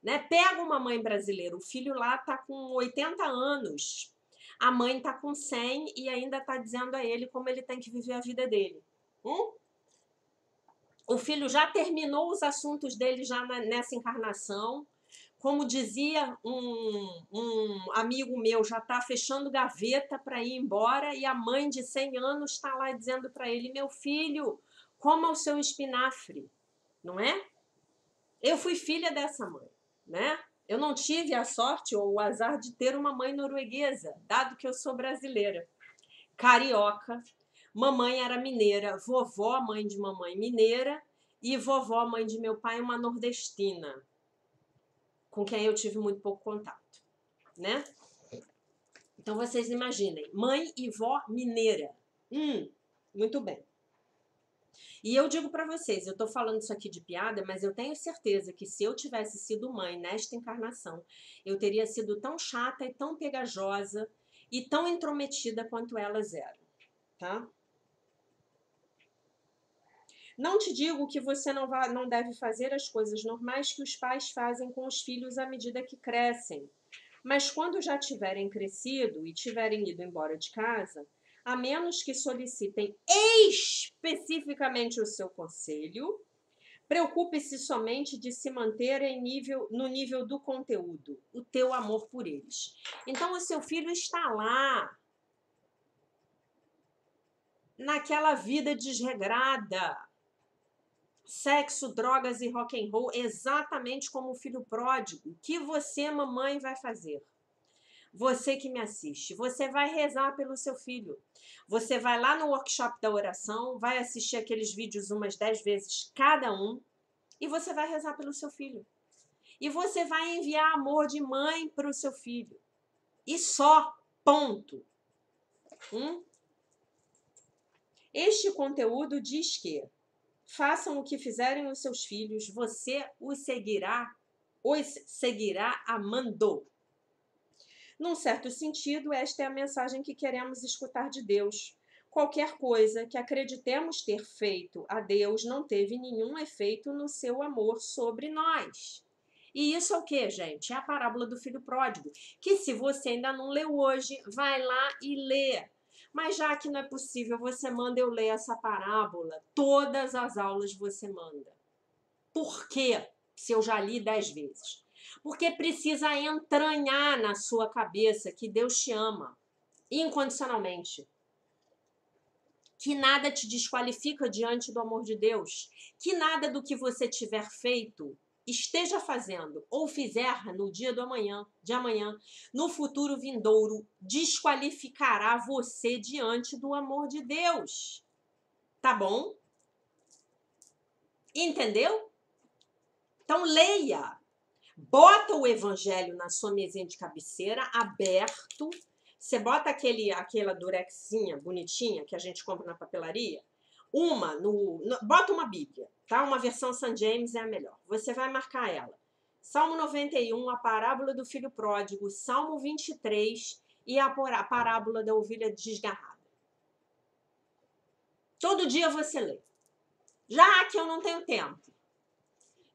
Né? Pega uma mãe brasileira, o filho lá tá com 80 anos, a mãe tá com 100 e ainda tá dizendo a ele como ele tem que viver a vida dele. O filho já terminou os assuntos dele já nessa encarnação. Como dizia um amigo meu, já tá fechando gaveta para ir embora e a mãe de 100 anos está lá dizendo para ele, meu filho, coma o seu espinafre, não é? Eu fui filha dessa mãe. Né? Eu não tive a sorte ou o azar de ter uma mãe norueguesa, dado que eu sou brasileira. Carioca, mamãe era mineira, vovó, mãe de mamãe mineira, e vovó, mãe de meu pai, uma nordestina, com quem eu tive muito pouco contato, né? Então vocês imaginem, mãe e vó mineira. Muito bem. E eu digo para vocês, eu tô falando isso aqui de piada, mas eu tenho certeza que se eu tivesse sido mãe nesta encarnação, eu teria sido tão chata e tão pegajosa e tão intrometida quanto elas eram, tá? Não te digo que você não deve fazer as coisas normais que os pais fazem com os filhos à medida que crescem. Mas quando já tiverem crescido e tiverem ido embora de casa, a menos que solicitem especificamente o seu conselho, preocupe-se somente de se manter no nível do conteúdo, o teu amor por eles. Então, o seu filho está lá, naquela vida desregrada, sexo, drogas e rock and roll, exatamente como o filho pródigo. O que você, mamãe, vai fazer? Você que me assiste, você vai rezar pelo seu filho. Você vai lá no workshop da oração, vai assistir aqueles vídeos umas 10 vezes cada um e você vai rezar pelo seu filho. E você vai enviar amor de mãe para o seu filho. E só, ponto. Este conteúdo diz que façam o que fizerem os seus filhos, você os seguirá amando. Num certo sentido, esta é a mensagem que queremos escutar de Deus. Qualquer coisa que acreditemos ter feito a Deus não teve nenhum efeito no seu amor sobre nós. E isso é o que, gente? É a parábola do filho pródigo, que se você ainda não leu hoje, vai lá e lê. Mas já que não é possível, você manda eu ler essa parábola. Todas as aulas você manda. Por quê? Se eu já li 10 vezes. Porque precisa entranhar na sua cabeça que Deus te ama incondicionalmente. Que nada te desqualifica diante do amor de Deus. Que nada do que você tiver feito, esteja fazendo ou fizer no dia de amanhã, no futuro vindouro, desqualificará você diante do amor de Deus. Tá bom? Entendeu? Então leia. Bota o evangelho na sua mesinha de cabeceira, aberto. Você bota aquela durexinha bonitinha que a gente compra na papelaria. Bota uma Bíblia, tá? Uma versão St. James é a melhor. Você vai marcar ela. Salmo 91, a parábola do filho pródigo, Salmo 23 e a parábola da ovelha desgarrada. Todo dia você lê. Já que eu não tenho tempo,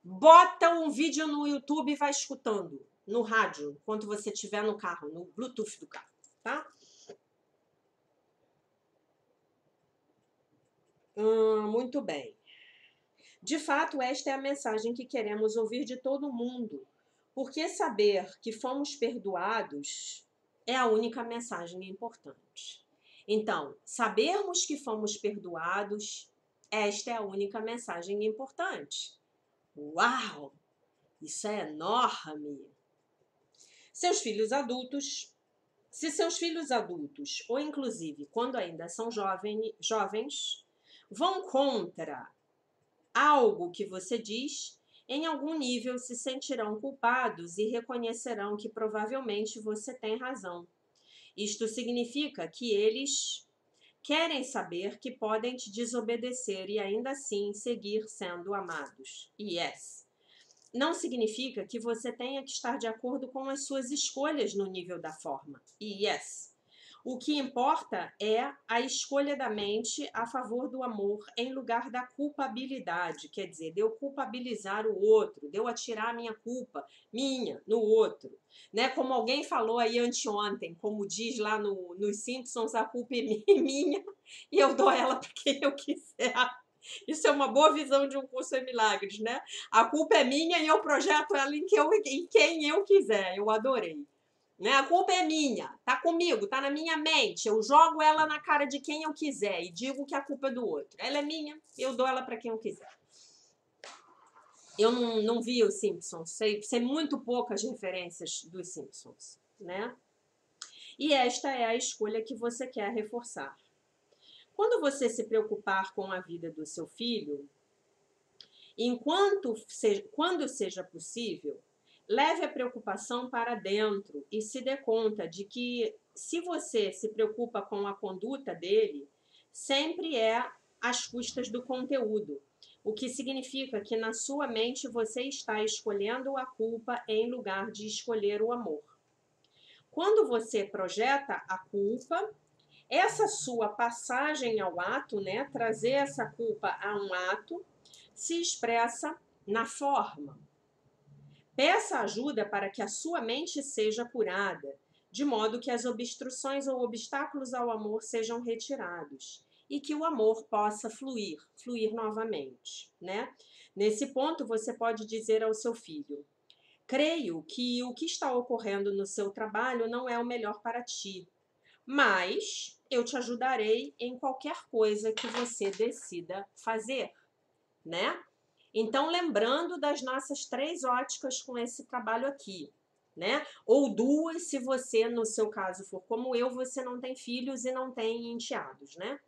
bota um vídeo no YouTube e vai escutando no rádio, enquanto você estiver no carro, no Bluetooth do carro, tá? Muito bem. De fato, esta é a mensagem que queremos ouvir de todo mundo, porque saber que fomos perdoados é a única mensagem importante. Então, sabermos que fomos perdoados, esta é a única mensagem importante. Uau! Isso é enorme! Se seus filhos adultos, ou inclusive quando ainda são jovens, vão contra algo que você diz, em algum nível se sentirão culpados e reconhecerão que provavelmente você tem razão. Isto significa que eles querem saber que podem te desobedecer e ainda assim seguir sendo amados. Yes. Não significa que você tenha que estar de acordo com as suas escolhas no nível da forma. Yes. O que importa é a escolha da mente a favor do amor em lugar da culpabilidade. Quer dizer, de eu culpabilizar o outro, de eu atirar a minha culpa, no outro. Né? Como alguém falou aí anteontem, como diz lá nos Simpsons, a culpa é minha e eu dou ela para quem eu quiser. Isso é uma boa visão de Um Curso em Milagres, né? A culpa é minha e eu projeto ela em quem eu quiser. Eu adorei. Né? A culpa é minha, tá comigo, tá na minha mente. Eu jogo ela na cara de quem eu quiser e digo que a culpa é do outro. Ela é minha, eu dou ela para quem eu quiser. Eu não vi os Simpsons, sei muito poucas referências dos Simpsons, né? E esta é a escolha que você quer reforçar. Quando você se preocupar com a vida do seu filho, quando seja possível, leve a preocupação para dentro e se dê conta de que, se você se preocupa com a conduta dele, sempre é às custas do conteúdo, o que significa que na sua mente você está escolhendo a culpa em lugar de escolher o amor. Quando você projeta a culpa, essa sua passagem ao ato, né, trazer essa culpa a um ato, se expressa na forma. Peça ajuda para que a sua mente seja curada, de modo que as obstruções ou obstáculos ao amor sejam retirados e que o amor possa fluir novamente, né? Nesse ponto, você pode dizer ao seu filho: creio que o que está ocorrendo no seu trabalho não é o melhor para ti, mas eu te ajudarei em qualquer coisa que você decida fazer, né? Então, lembrando das nossas 3 óticas com esse trabalho aqui, né? Ou 2, se você, no seu caso, for como eu, você não tem filhos e não tem enteados, né?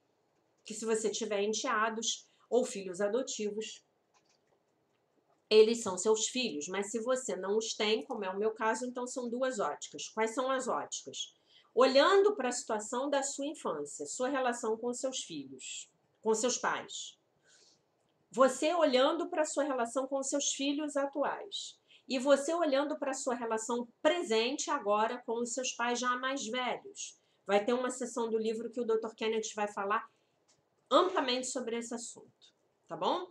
Que se você tiver enteados ou filhos adotivos, eles são seus filhos. Mas se você não os tem, como é o meu caso, então são 2 óticas. Quais são as óticas? Olhando para a situação da sua infância, sua relação com seus filhos, com seus pais. Você olhando para a sua relação com seus filhos atuais. E você olhando para a sua relação presente agora com os seus pais já mais velhos. Vai ter uma sessão do livro que o Dr. Kenneth vai falar amplamente sobre esse assunto, tá bom?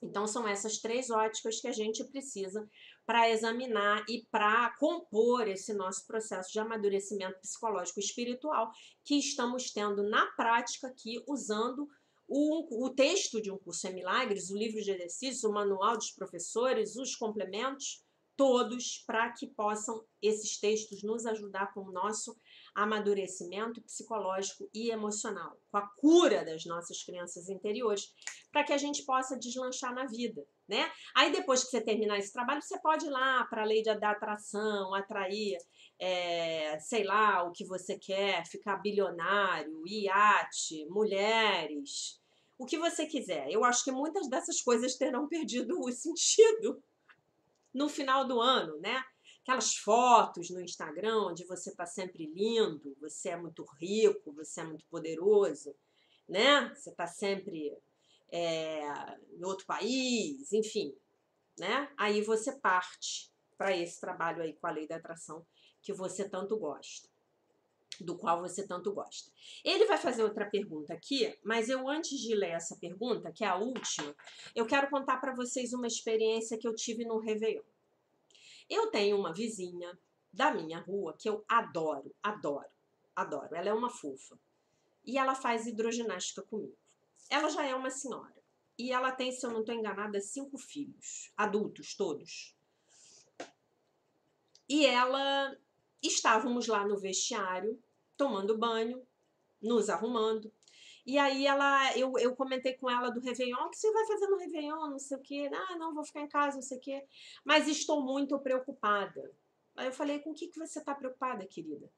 Então, são essas 3 óticas que a gente precisa para examinar e para compor esse nosso processo de amadurecimento psicológico e espiritual que estamos tendo na prática aqui, usando o texto de Um Curso em Milagres, o livro de exercícios, o manual dos professores, os complementos, todos para que possam esses textos nos ajudar com o nosso amadurecimento psicológico e emocional, com a cura das nossas crianças interiores, para que a gente possa deslanchar na vida, né? Aí depois que você terminar esse trabalho, você pode ir lá para a lei da atração, atrair, sei lá, o que você quer, ficar bilionário, iate, mulheres, o que você quiser. Eu acho que muitas dessas coisas terão perdido o sentido no final do ano, né? Aquelas fotos no Instagram onde você tá sempre lindo, você é muito rico, você é muito poderoso, né? Você tá sempre em outro país, enfim, né? Aí você parte para esse trabalho aí com a lei da atração que você tanto gosta, do qual você tanto gosta. Ele vai fazer outra pergunta aqui, mas eu antes de ler essa pergunta, que é a última, eu quero contar para vocês uma experiência que eu tive no Réveillon. Eu tenho uma vizinha da minha rua que eu adoro, adoro, adoro. Ela é uma fofa. E ela faz hidroginástica comigo. Ela já é uma senhora. E ela tem, se eu não estou enganada, 5 filhos, adultos todos. E ela, estávamos lá no vestiário, tomando banho, nos arrumando. E aí eu comentei com ela do Réveillon, o que você vai fazer no Réveillon, não sei o quê. Ah, não, vou ficar em casa, não sei o quê. Mas estou muito preocupada. Aí eu falei, com o que você está preocupada, querida?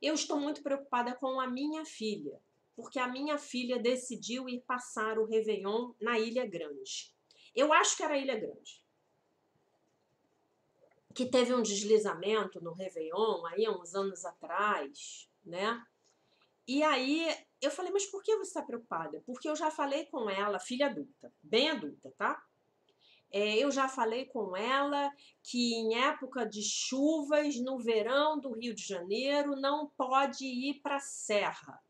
Eu estou muito preocupada com a minha filha, porque a minha filha decidiu ir passar o Réveillon na Ilha Grande. Eu acho que era a Ilha Grande. Que teve um deslizamento no Réveillon, aí há uns anos atrás, né? E aí eu falei, mas por que você está preocupada? Porque eu já falei com ela, filha adulta, bem adulta, tá? Eu já falei com ela que em época de chuvas, no verão do Rio de Janeiro, não pode ir para a serra.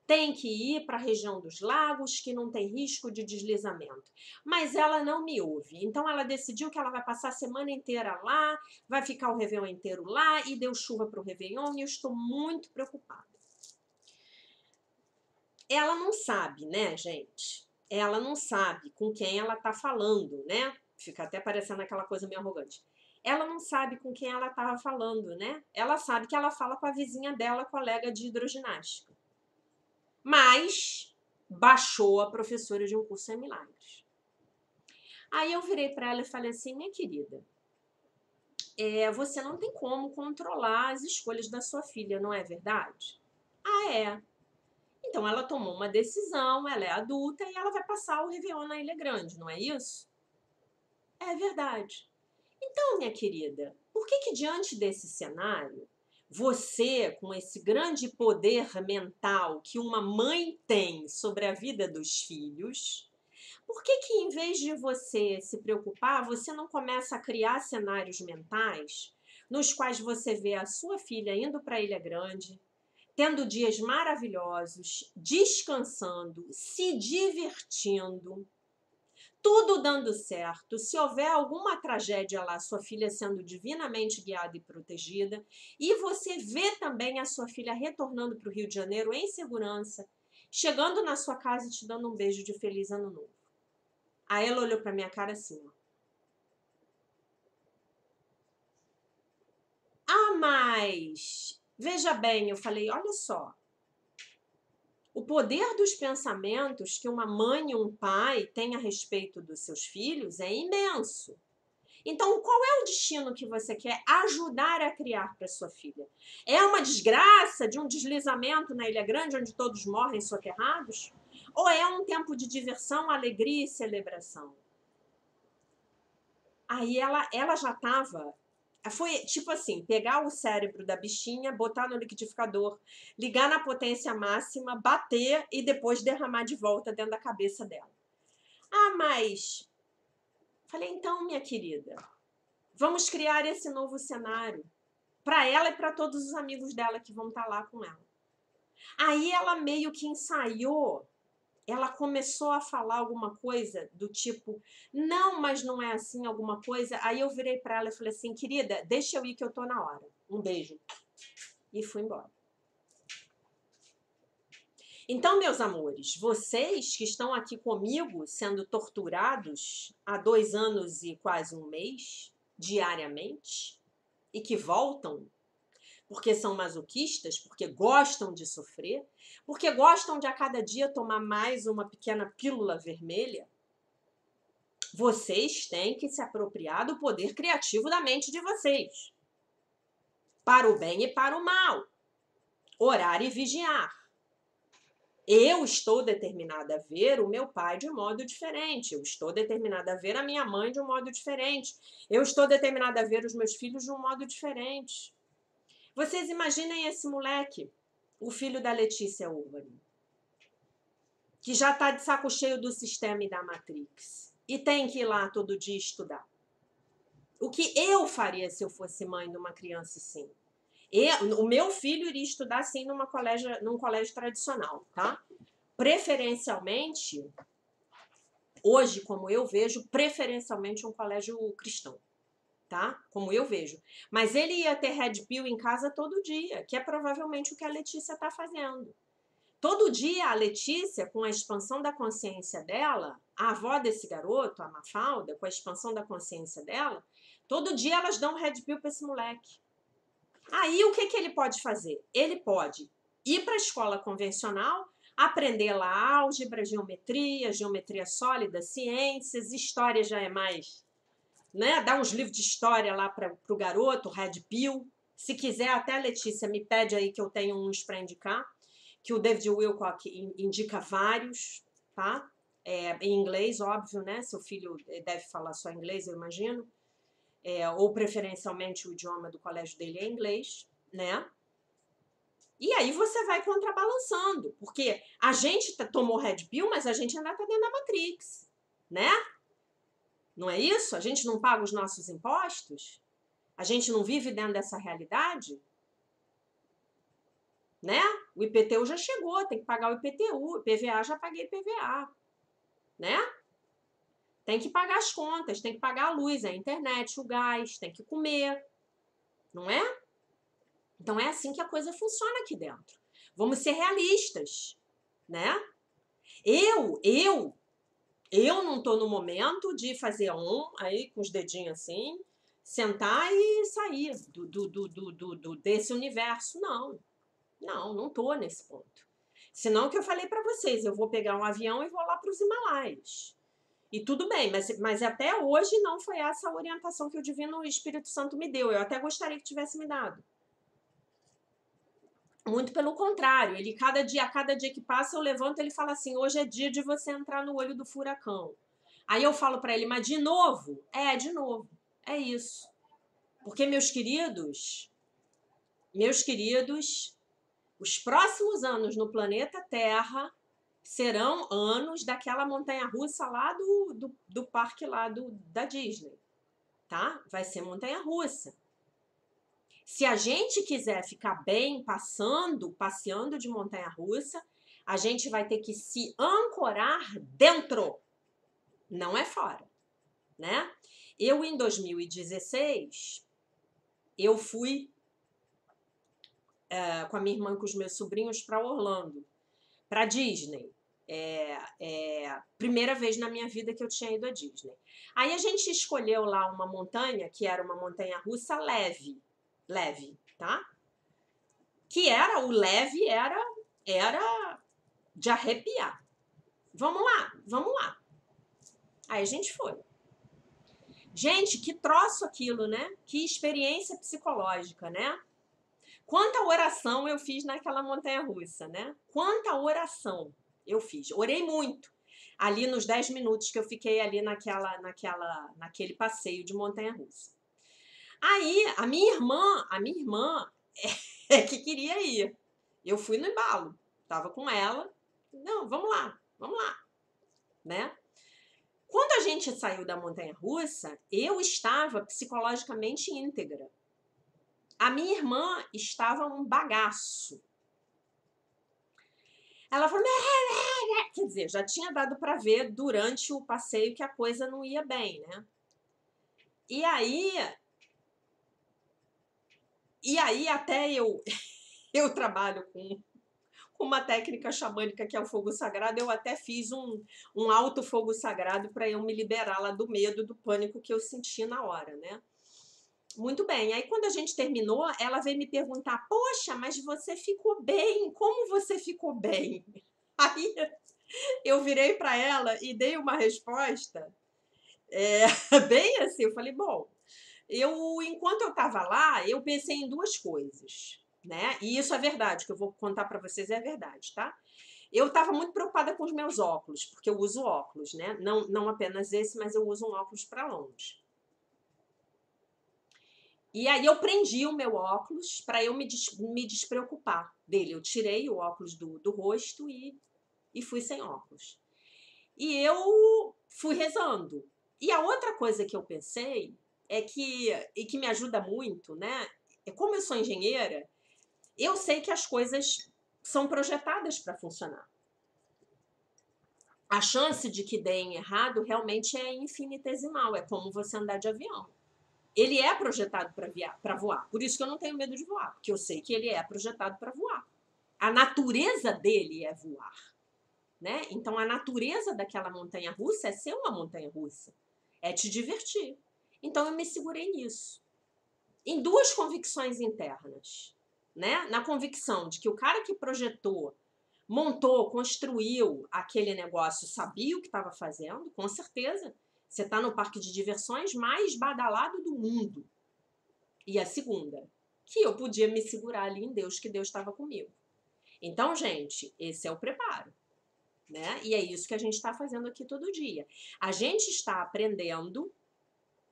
Tem que ir para a região dos lagos, que não tem risco de deslizamento. Mas ela não me ouve. Então ela decidiu que ela vai passar a semana inteira lá, vai ficar o Réveillon inteiro lá, e deu chuva para o Réveillon, e eu estou muito preocupada. Ela não sabe, né, gente? Ela não sabe com quem ela tá falando, né? Fica até parecendo aquela coisa meio arrogante. Ela não sabe com quem ela estava falando, né? Ela sabe que ela fala com a vizinha dela, colega de hidroginástica. Mas baixou a professora de um curso em milagres. Aí eu virei para ela e falei assim, minha querida, você não tem como controlar as escolhas da sua filha, não é verdade? Ah, é. Então ela tomou uma decisão, ela é adulta e ela vai passar o Réveillon na Ilha Grande, não é isso? É verdade. Então, minha querida, por que diante desse cenário, você, com esse grande poder mental que uma mãe tem sobre a vida dos filhos, por que em vez de você se preocupar, você não começa a criar cenários mentais nos quais você vê a sua filha indo para a Ilha Grande, tendo dias maravilhosos, descansando, se divertindo, tudo dando certo. Se houver alguma tragédia lá, sua filha sendo divinamente guiada e protegida, e você vê também a sua filha retornando para o Rio de Janeiro em segurança, chegando na sua casa e te dando um beijo de feliz ano novo. Aí ela olhou para minha cara assim, ó. Ah, mas veja bem, eu falei, olha só, o poder dos pensamentos que uma mãe e um pai têm a respeito dos seus filhos é imenso. Então, qual é o destino que você quer ajudar a criar para sua filha? É uma desgraça de um deslizamento na Ilha Grande, onde todos morrem soterrados? Ou é um tempo de diversão, alegria e celebração? Aí ela já estava... Foi tipo assim, pegar o cérebro da bichinha, botar no liquidificador, ligar na potência máxima, bater e depois derramar de volta dentro da cabeça dela. Ah, mas... Falei, então, minha querida, vamos criar esse novo cenário para ela e para todos os amigos dela que vão estar lá com ela. Aí ela meio que ensaiou, ela começou a falar alguma coisa do tipo, não, mas não é assim, alguma coisa. Aí eu virei para ela e falei assim, querida, deixa eu ir que eu tô na hora. Um beijo. E fui embora. Então, meus amores, vocês que estão aqui comigo sendo torturados há 2 anos e quase 1 mês, diariamente, e que voltam porque são masoquistas, porque gostam de sofrer, porque gostam de a cada dia tomar mais uma pequena pílula vermelha, vocês têm que se apropriar do poder criativo da mente de vocês. Para o bem e para o mal. Orar e vigiar. Eu estou determinada a ver o meu pai de um modo diferente. Eu estou determinada a ver a minha mãe de um modo diferente. Eu estou determinada a ver os meus filhos de um modo diferente. Vocês imaginem esse moleque, o filho da Letícia Urbani, que já está de saco cheio do sistema e da Matrix. E tem que ir lá todo dia estudar. O que eu faria se eu fosse mãe de uma criança assim? O meu filho iria estudar assim num colégio tradicional, tá? Preferencialmente, hoje, como eu vejo, preferencialmente um colégio cristão, tá? Como eu vejo. Mas ele ia ter Red Pill em casa todo dia, que é provavelmente o que a Letícia está fazendo. Todo dia a Letícia, com a expansão da consciência dela, a avó desse garoto, a Mafalda, com a expansão da consciência dela, todo dia elas dão Red Pill para esse moleque. Aí o que ele pode fazer? Ele pode ir para a escola convencional, aprender lá álgebra, geometria sólida, ciências, história já é mais, né? Dá uns livros de história lá para o garoto, Red Pill. Se quiser, até a Letícia me pede aí que eu tenho uns para indicar, que o David Wilcock indica vários, tá? Em inglês, óbvio, né? Seu filho deve falar só inglês, eu imagino. Ou preferencialmente o idioma do colégio dele é inglês, né? E aí você vai contrabalançando, porque a gente tomou Red Pill, mas a gente ainda tá dentro da Matrix, né? Não é isso? A gente não paga os nossos impostos? A gente não vive dentro dessa realidade? Né? O IPTU já chegou, tem que pagar o IPTU, PVA já paguei PVA, né? Tem que pagar as contas, tem que pagar a luz, a internet, o gás, tem que comer, não é? Então é assim que a coisa funciona aqui dentro. Vamos ser realistas, né? Eu não tô no momento de fazer aí com os dedinhos assim, sentar e sair desse universo. Não tô nesse ponto. Senão o que eu falei para vocês, eu vou pegar um avião e vou lá para os Himalaias. E tudo bem, mas até hoje não foi essa a orientação que o Divino Espírito Santo me deu. Eu até gostaria que tivesse me dado. Muito pelo contrário, ele a cada dia que passa eu levanto, ele fala assim: "Hoje é dia de você entrar no olho do furacão". Aí eu falo para ele: "Mas de novo?". De novo. É isso. Porque meus queridos, os próximos anos no planeta Terra serão anos daquela montanha-russa lá do parque lá da Disney, tá? Vai ser montanha-russa. Se a gente quiser ficar bem passeando de montanha-russa, a gente vai ter que se ancorar dentro, não é fora, né? Eu, em 2016, eu fui com a minha irmã e com os meus sobrinhos para Orlando, para Disney. Primeira vez na minha vida que eu tinha ido à Disney. Aí a gente escolheu lá uma montanha, que era uma montanha-russa leve, tá? Que era, o leve era de arrepiar. Vamos lá. Aí a gente foi. Gente, que troço aquilo, né? Que experiência psicológica, né? Quanta oração eu fiz naquela montanha-russa, né? Quanta oração eu fiz. Orei muito. Ali nos 10 minutos que eu fiquei ali naquele passeio de montanha-russa. Aí, a minha irmã é que queria ir. Eu fui no embalo. Tava com ela. Não, vamos lá, né? Quando a gente saiu da montanha-russa, eu estava psicologicamente íntegra. A minha irmã estava um bagaço. Ela falou, quer dizer, já tinha dado para ver durante o passeio que a coisa não ia bem, né? E aí até eu trabalho com uma técnica xamânica que é o fogo sagrado, eu até fiz um alto fogo sagrado para eu me liberar lá do medo, do pânico que eu senti na hora, né? Muito bem, aí quando a gente terminou, ela veio me perguntar, poxa, mas você ficou bem, como você ficou bem? Aí eu virei para ela e dei uma resposta bem assim, eu falei, bom, enquanto eu estava lá, eu pensei em duas coisas, né? E isso é verdade, o que eu vou contar para vocês é verdade, tá? Eu estava muito preocupada com os meus óculos, porque eu uso óculos, né? Não apenas esse, mas eu uso um óculos para longe. E aí eu prendi o meu óculos para eu me despreocupar dele. Eu tirei o óculos do rosto e fui sem óculos. E eu fui rezando. E a outra coisa que eu pensei é e que me ajuda muito, né? É como eu sou engenheira, eu sei que as coisas são projetadas para funcionar. A chance de que deem errado realmente é infinitesimal. É como você andar de avião. Ele é projetado para voar. Por isso que eu não tenho medo de voar, porque eu sei que ele é projetado para voar. A natureza dele é voar, né? Então a natureza daquela montanha-russa é ser uma montanha-russa, é te divertir. Então eu me segurei nisso. Em duas convicções internas, né? Na convicção de que o cara que projetou, montou, construiu aquele negócio, sabia o que estava fazendo, com certeza. Você está no parque de diversões mais badalado do mundo. E a segunda, que eu podia me segurar ali em Deus, que Deus estava comigo. Então, gente, esse é o preparo, né? E é isso que a gente está fazendo aqui todo dia. A gente está aprendendo,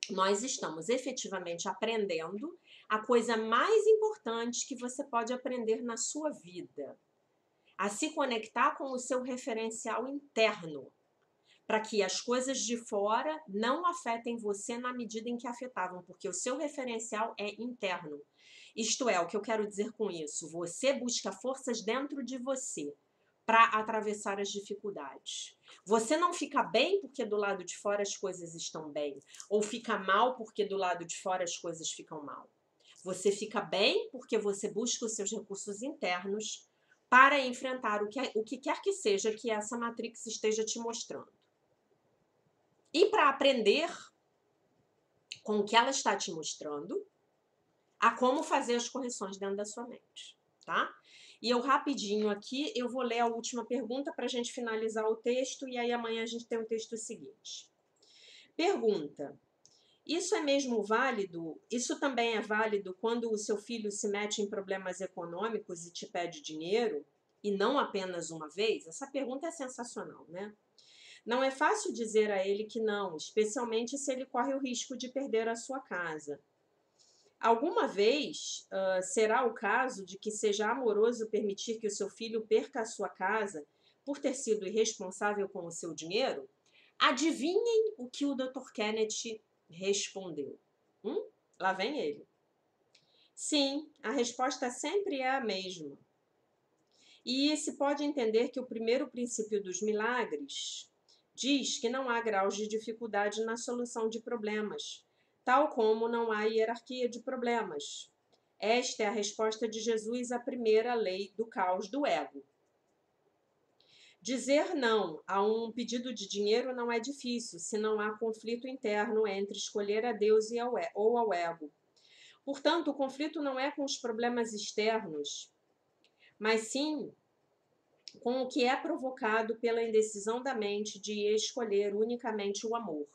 nós estamos efetivamente aprendendo a coisa mais importante que você pode aprender na sua vida. A se conectar com o seu referencial interno, para que as coisas de fora não afetem você na medida em que afetavam, porque o seu referencial é interno. Isto é, o que eu quero dizer com isso, você busca forças dentro de você para atravessar as dificuldades. Você não fica bem porque do lado de fora as coisas estão bem, ou fica mal porque do lado de fora as coisas ficam mal. Você fica bem porque você busca os seus recursos internos para enfrentar o que quer que seja que essa Matrix esteja te mostrando. E para aprender com o que ela está te mostrando, a como fazer as correções dentro da sua mente, tá? E eu rapidinho aqui, eu vou ler a última pergunta para a gente finalizar o texto e aí amanhã a gente tem o texto seguinte. Pergunta: isso é mesmo válido? Isso também é válido quando o seu filho se mete em problemas econômicos e te pede dinheiro? E não apenas uma vez? Essa pergunta é sensacional, né? Não é fácil dizer a ele que não, especialmente se ele corre o risco de perder a sua casa. Alguma vez será o caso de que seja amoroso permitir que o seu filho perca a sua casa por ter sido irresponsável com o seu dinheiro? Adivinhem o que o Dr. Kenneth respondeu. Lá vem ele. Sim, a resposta sempre é a mesma. E se pode entender que o primeiro princípio dos milagres diz que não há graus de dificuldade na solução de problemas, tal como não há hierarquia de problemas. Esta é a resposta de Jesus à primeira lei do caos do ego. Dizer não a um pedido de dinheiro não é difícil, se não há conflito interno entre escolher a Deus ou ao ego. Portanto, o conflito não é com os problemas externos, mas sim com o que é provocado pela indecisão da mente de escolher unicamente o amor.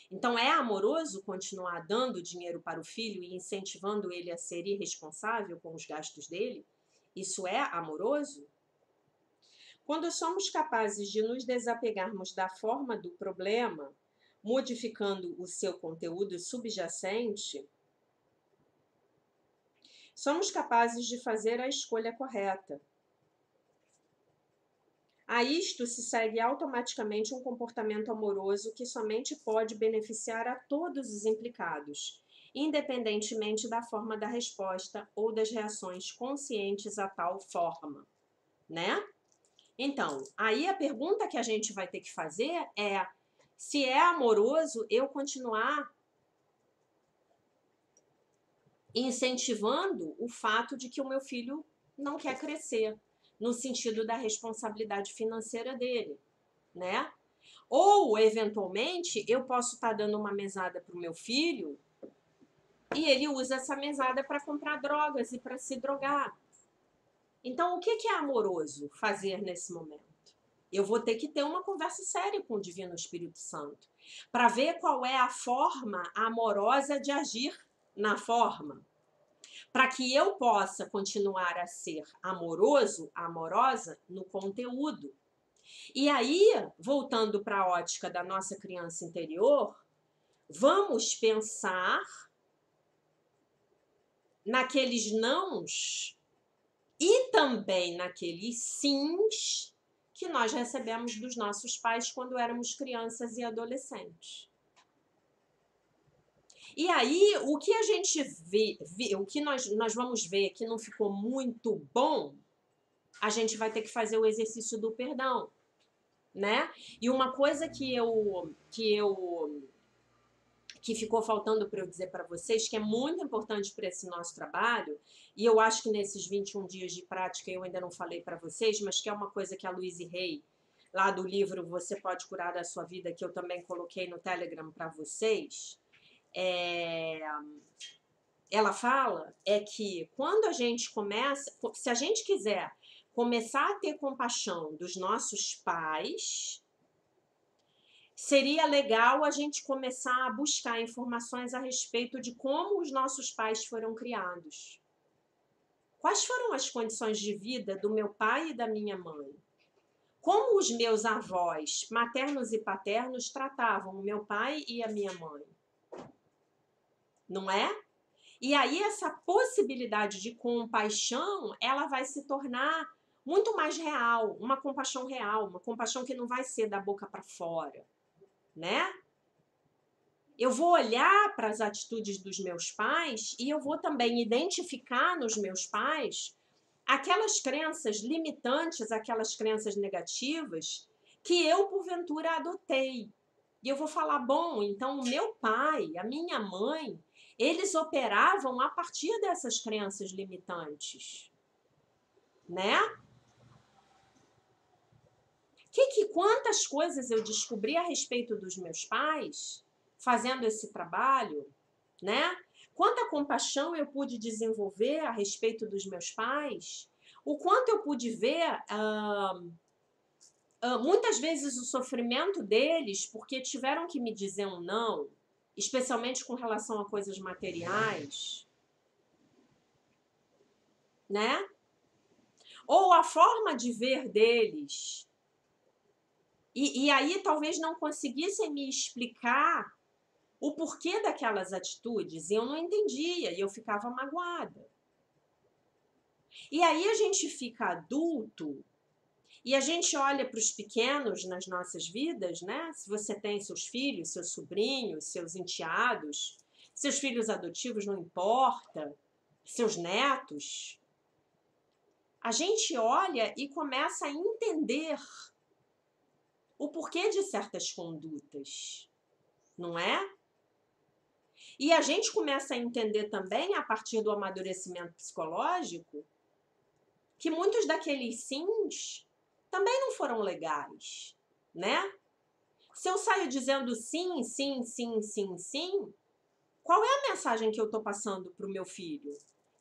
Então, é amoroso continuar dando dinheiro para o filho e incentivando ele a ser irresponsável com os gastos dele? Isso é amoroso? Quando somos capazes de nos desapegarmos da forma do problema, modificando o seu conteúdo subjacente, somos capazes de fazer a escolha correta. A isto se segue automaticamente um comportamento amoroso que somente pode beneficiar a todos os implicados, independentemente da forma da resposta ou das reações conscientes a tal forma, né? Então, aí a pergunta que a gente vai ter que fazer é: se é amoroso eu continuar incentivando o fato de que o meu filho não quer crescer, no sentido da responsabilidade financeira dele, né? Ou, eventualmente, eu posso estar dando uma mesada para o meu filho e ele usa essa mesada para comprar drogas e para se drogar. Então, o que é amoroso fazer nesse momento? Eu vou ter que ter uma conversa séria com o Divino Espírito Santo para ver qual é a forma amorosa de agir na forma, para que eu possa continuar a ser amoroso, amorosa no conteúdo. E aí, voltando para a ótica da nossa criança interior, vamos pensar naqueles nãos e também naqueles sims que nós recebemos dos nossos pais quando éramos crianças e adolescentes. E aí, o que a gente vê o que nós vamos ver que não ficou muito bom, a gente vai ter que fazer o exercício do perdão, né? E uma coisa que ficou faltando para eu dizer para vocês, que é muito importante para esse nosso trabalho, e eu acho que nesses 21 dias de prática eu ainda não falei para vocês, mas que é uma coisa que a Louise Hay, lá do livro Você Pode Curar a Sua Vida, que eu também coloquei no Telegram para vocês, ela fala que quando a gente começa, se a gente quiser começar a ter compaixão dos nossos pais, seria legal a gente começar a buscar informações a respeito de como os nossos pais foram criados. Quais foram as condições de vida do meu pai e da minha mãe? Como os meus avós, maternos e paternos, tratavam o meu pai e a minha mãe? Não é? E aí essa possibilidade de compaixão, ela vai se tornar muito mais real, uma compaixão que não vai ser da boca para fora, né? Eu vou olhar para as atitudes dos meus pais e eu vou também identificar nos meus pais aquelas crenças limitantes, aquelas crenças negativas que eu, porventura, adotei. E eu vou falar, bom, então o meu pai, a minha mãe, eles operavam a partir dessas crenças limitantes, né? Quantas coisas eu descobri a respeito dos meus pais fazendo esse trabalho, né? Quanta compaixão eu pude desenvolver a respeito dos meus pais, o quanto eu pude ver muitas vezes o sofrimento deles porque tiveram que me dizer um não, especialmente com relação a coisas materiais, né? Ou a forma de ver deles. E aí talvez não conseguissem me explicar o porquê daquelas atitudes, e eu não entendia, e eu ficava magoada. E aí a gente fica adulto, e a gente olha para os pequenos nas nossas vidas, né? Se você tem seus filhos, seus sobrinhos, seus enteados, seus filhos adotivos, não importa, seus netos, a gente olha e começa a entender o porquê de certas condutas, não é? E a gente começa a entender também, a partir do amadurecimento psicológico, que muitos daqueles sims também não foram legais, né? Se eu saio dizendo sim, sim, sim, sim, sim, qual é a mensagem que eu estou passando para o meu filho?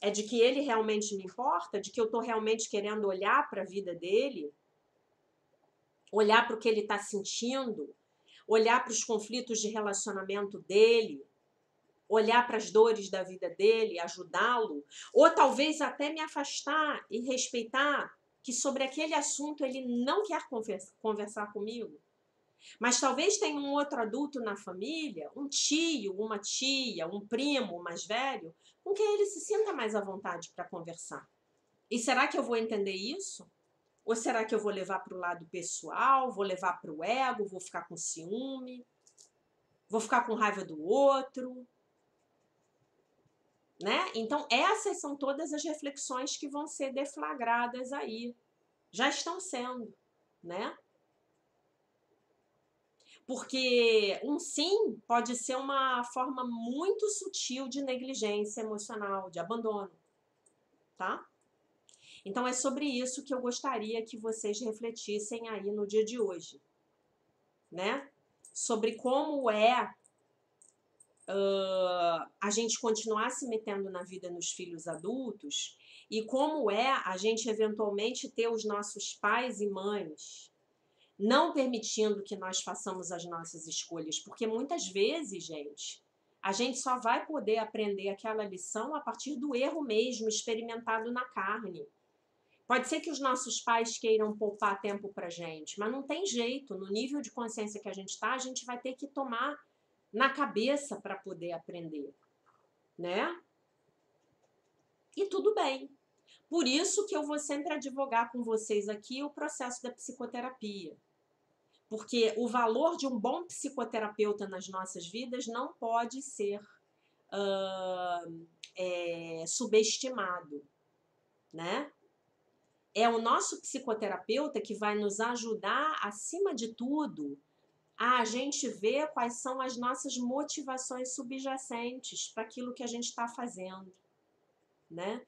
É de que ele realmente me importa? De que eu estou realmente querendo olhar para a vida dele? Olhar para o que ele está sentindo? Olhar para os conflitos de relacionamento dele? Olhar para as dores da vida dele, ajudá-lo, ou talvez até me afastar e respeitar que sobre aquele assunto ele não quer conversar comigo. Mas talvez tenha um outro adulto na família, um tio, uma tia, um primo mais velho, com quem ele se sinta mais à vontade para conversar. E será que eu vou entender isso? Ou será que eu vou levar para o lado pessoal, vou levar para o ego, vou ficar com ciúme, vou ficar com raiva do outro? Né? Então, essas são todas as reflexões que vão ser deflagradas aí. Já estão sendo, né? Porque um sim pode ser uma forma muito sutil de negligência emocional, de abandono, tá? Então, é sobre isso que eu gostaria que vocês refletissem aí no dia de hoje, né? Sobre como é a gente continuar se metendo na vida nos filhos adultos e como é a gente eventualmente ter os nossos pais e mães não permitindo que nós façamos as nossas escolhas, porque muitas vezes, gente, a gente só vai poder aprender aquela lição a partir do erro mesmo experimentado na carne. Pode ser que os nossos pais queiram poupar tempo pra gente, mas não tem jeito. No nível de consciência que a gente tá, a gente vai ter que tomar na cabeça para poder aprender, né? E tudo bem. Por isso que eu vou sempre advogar com vocês aqui o processo da psicoterapia. Porque o valor de um bom psicoterapeuta nas nossas vidas não pode ser subestimado, né? É o nosso psicoterapeuta que vai nos ajudar, acima de tudo, a gente ver quais são as nossas motivações subjacentes para aquilo que a gente está fazendo, né?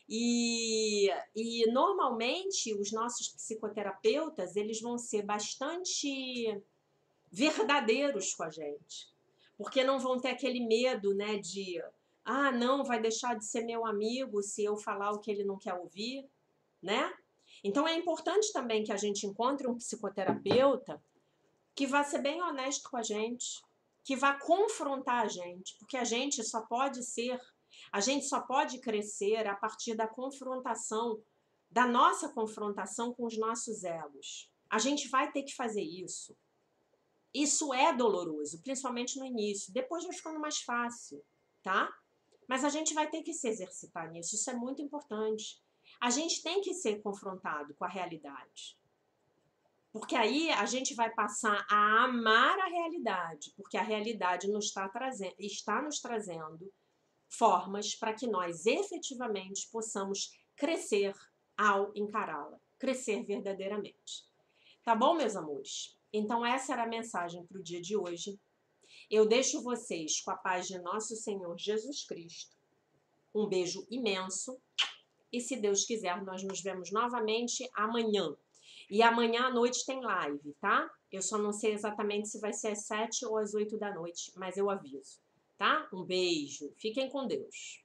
E normalmente os nossos psicoterapeutas, eles vão ser bastante verdadeiros com a gente, porque não vão ter aquele medo, né, de não, vai deixar de ser meu amigo se eu falar o que ele não quer ouvir, né? Então é importante também que a gente encontre um psicoterapeuta que vá ser bem honesto com a gente, que vá confrontar a gente, porque a gente só pode crescer a partir da confrontação, da nossa confrontação com os nossos egos. A gente vai ter que fazer isso. Isso é doloroso, principalmente no início. Depois vai ficando mais fácil, tá? Mas a gente vai ter que se exercitar nisso. Isso é muito importante. A gente tem que ser confrontado com a realidade. Porque aí a gente vai passar a amar a realidade, porque a realidade está nos trazendo formas para que nós efetivamente possamos crescer ao encará-la, crescer verdadeiramente. Tá bom, meus amores? Então essa era a mensagem para o dia de hoje. Eu deixo vocês com a paz de nosso Senhor Jesus Cristo. Um beijo imenso e, se Deus quiser, nós nos vemos novamente amanhã. E amanhã à noite tem live, tá? Eu só não sei exatamente se vai ser às 7 ou às 8 da noite, mas eu aviso, tá? Um beijo. Fiquem com Deus.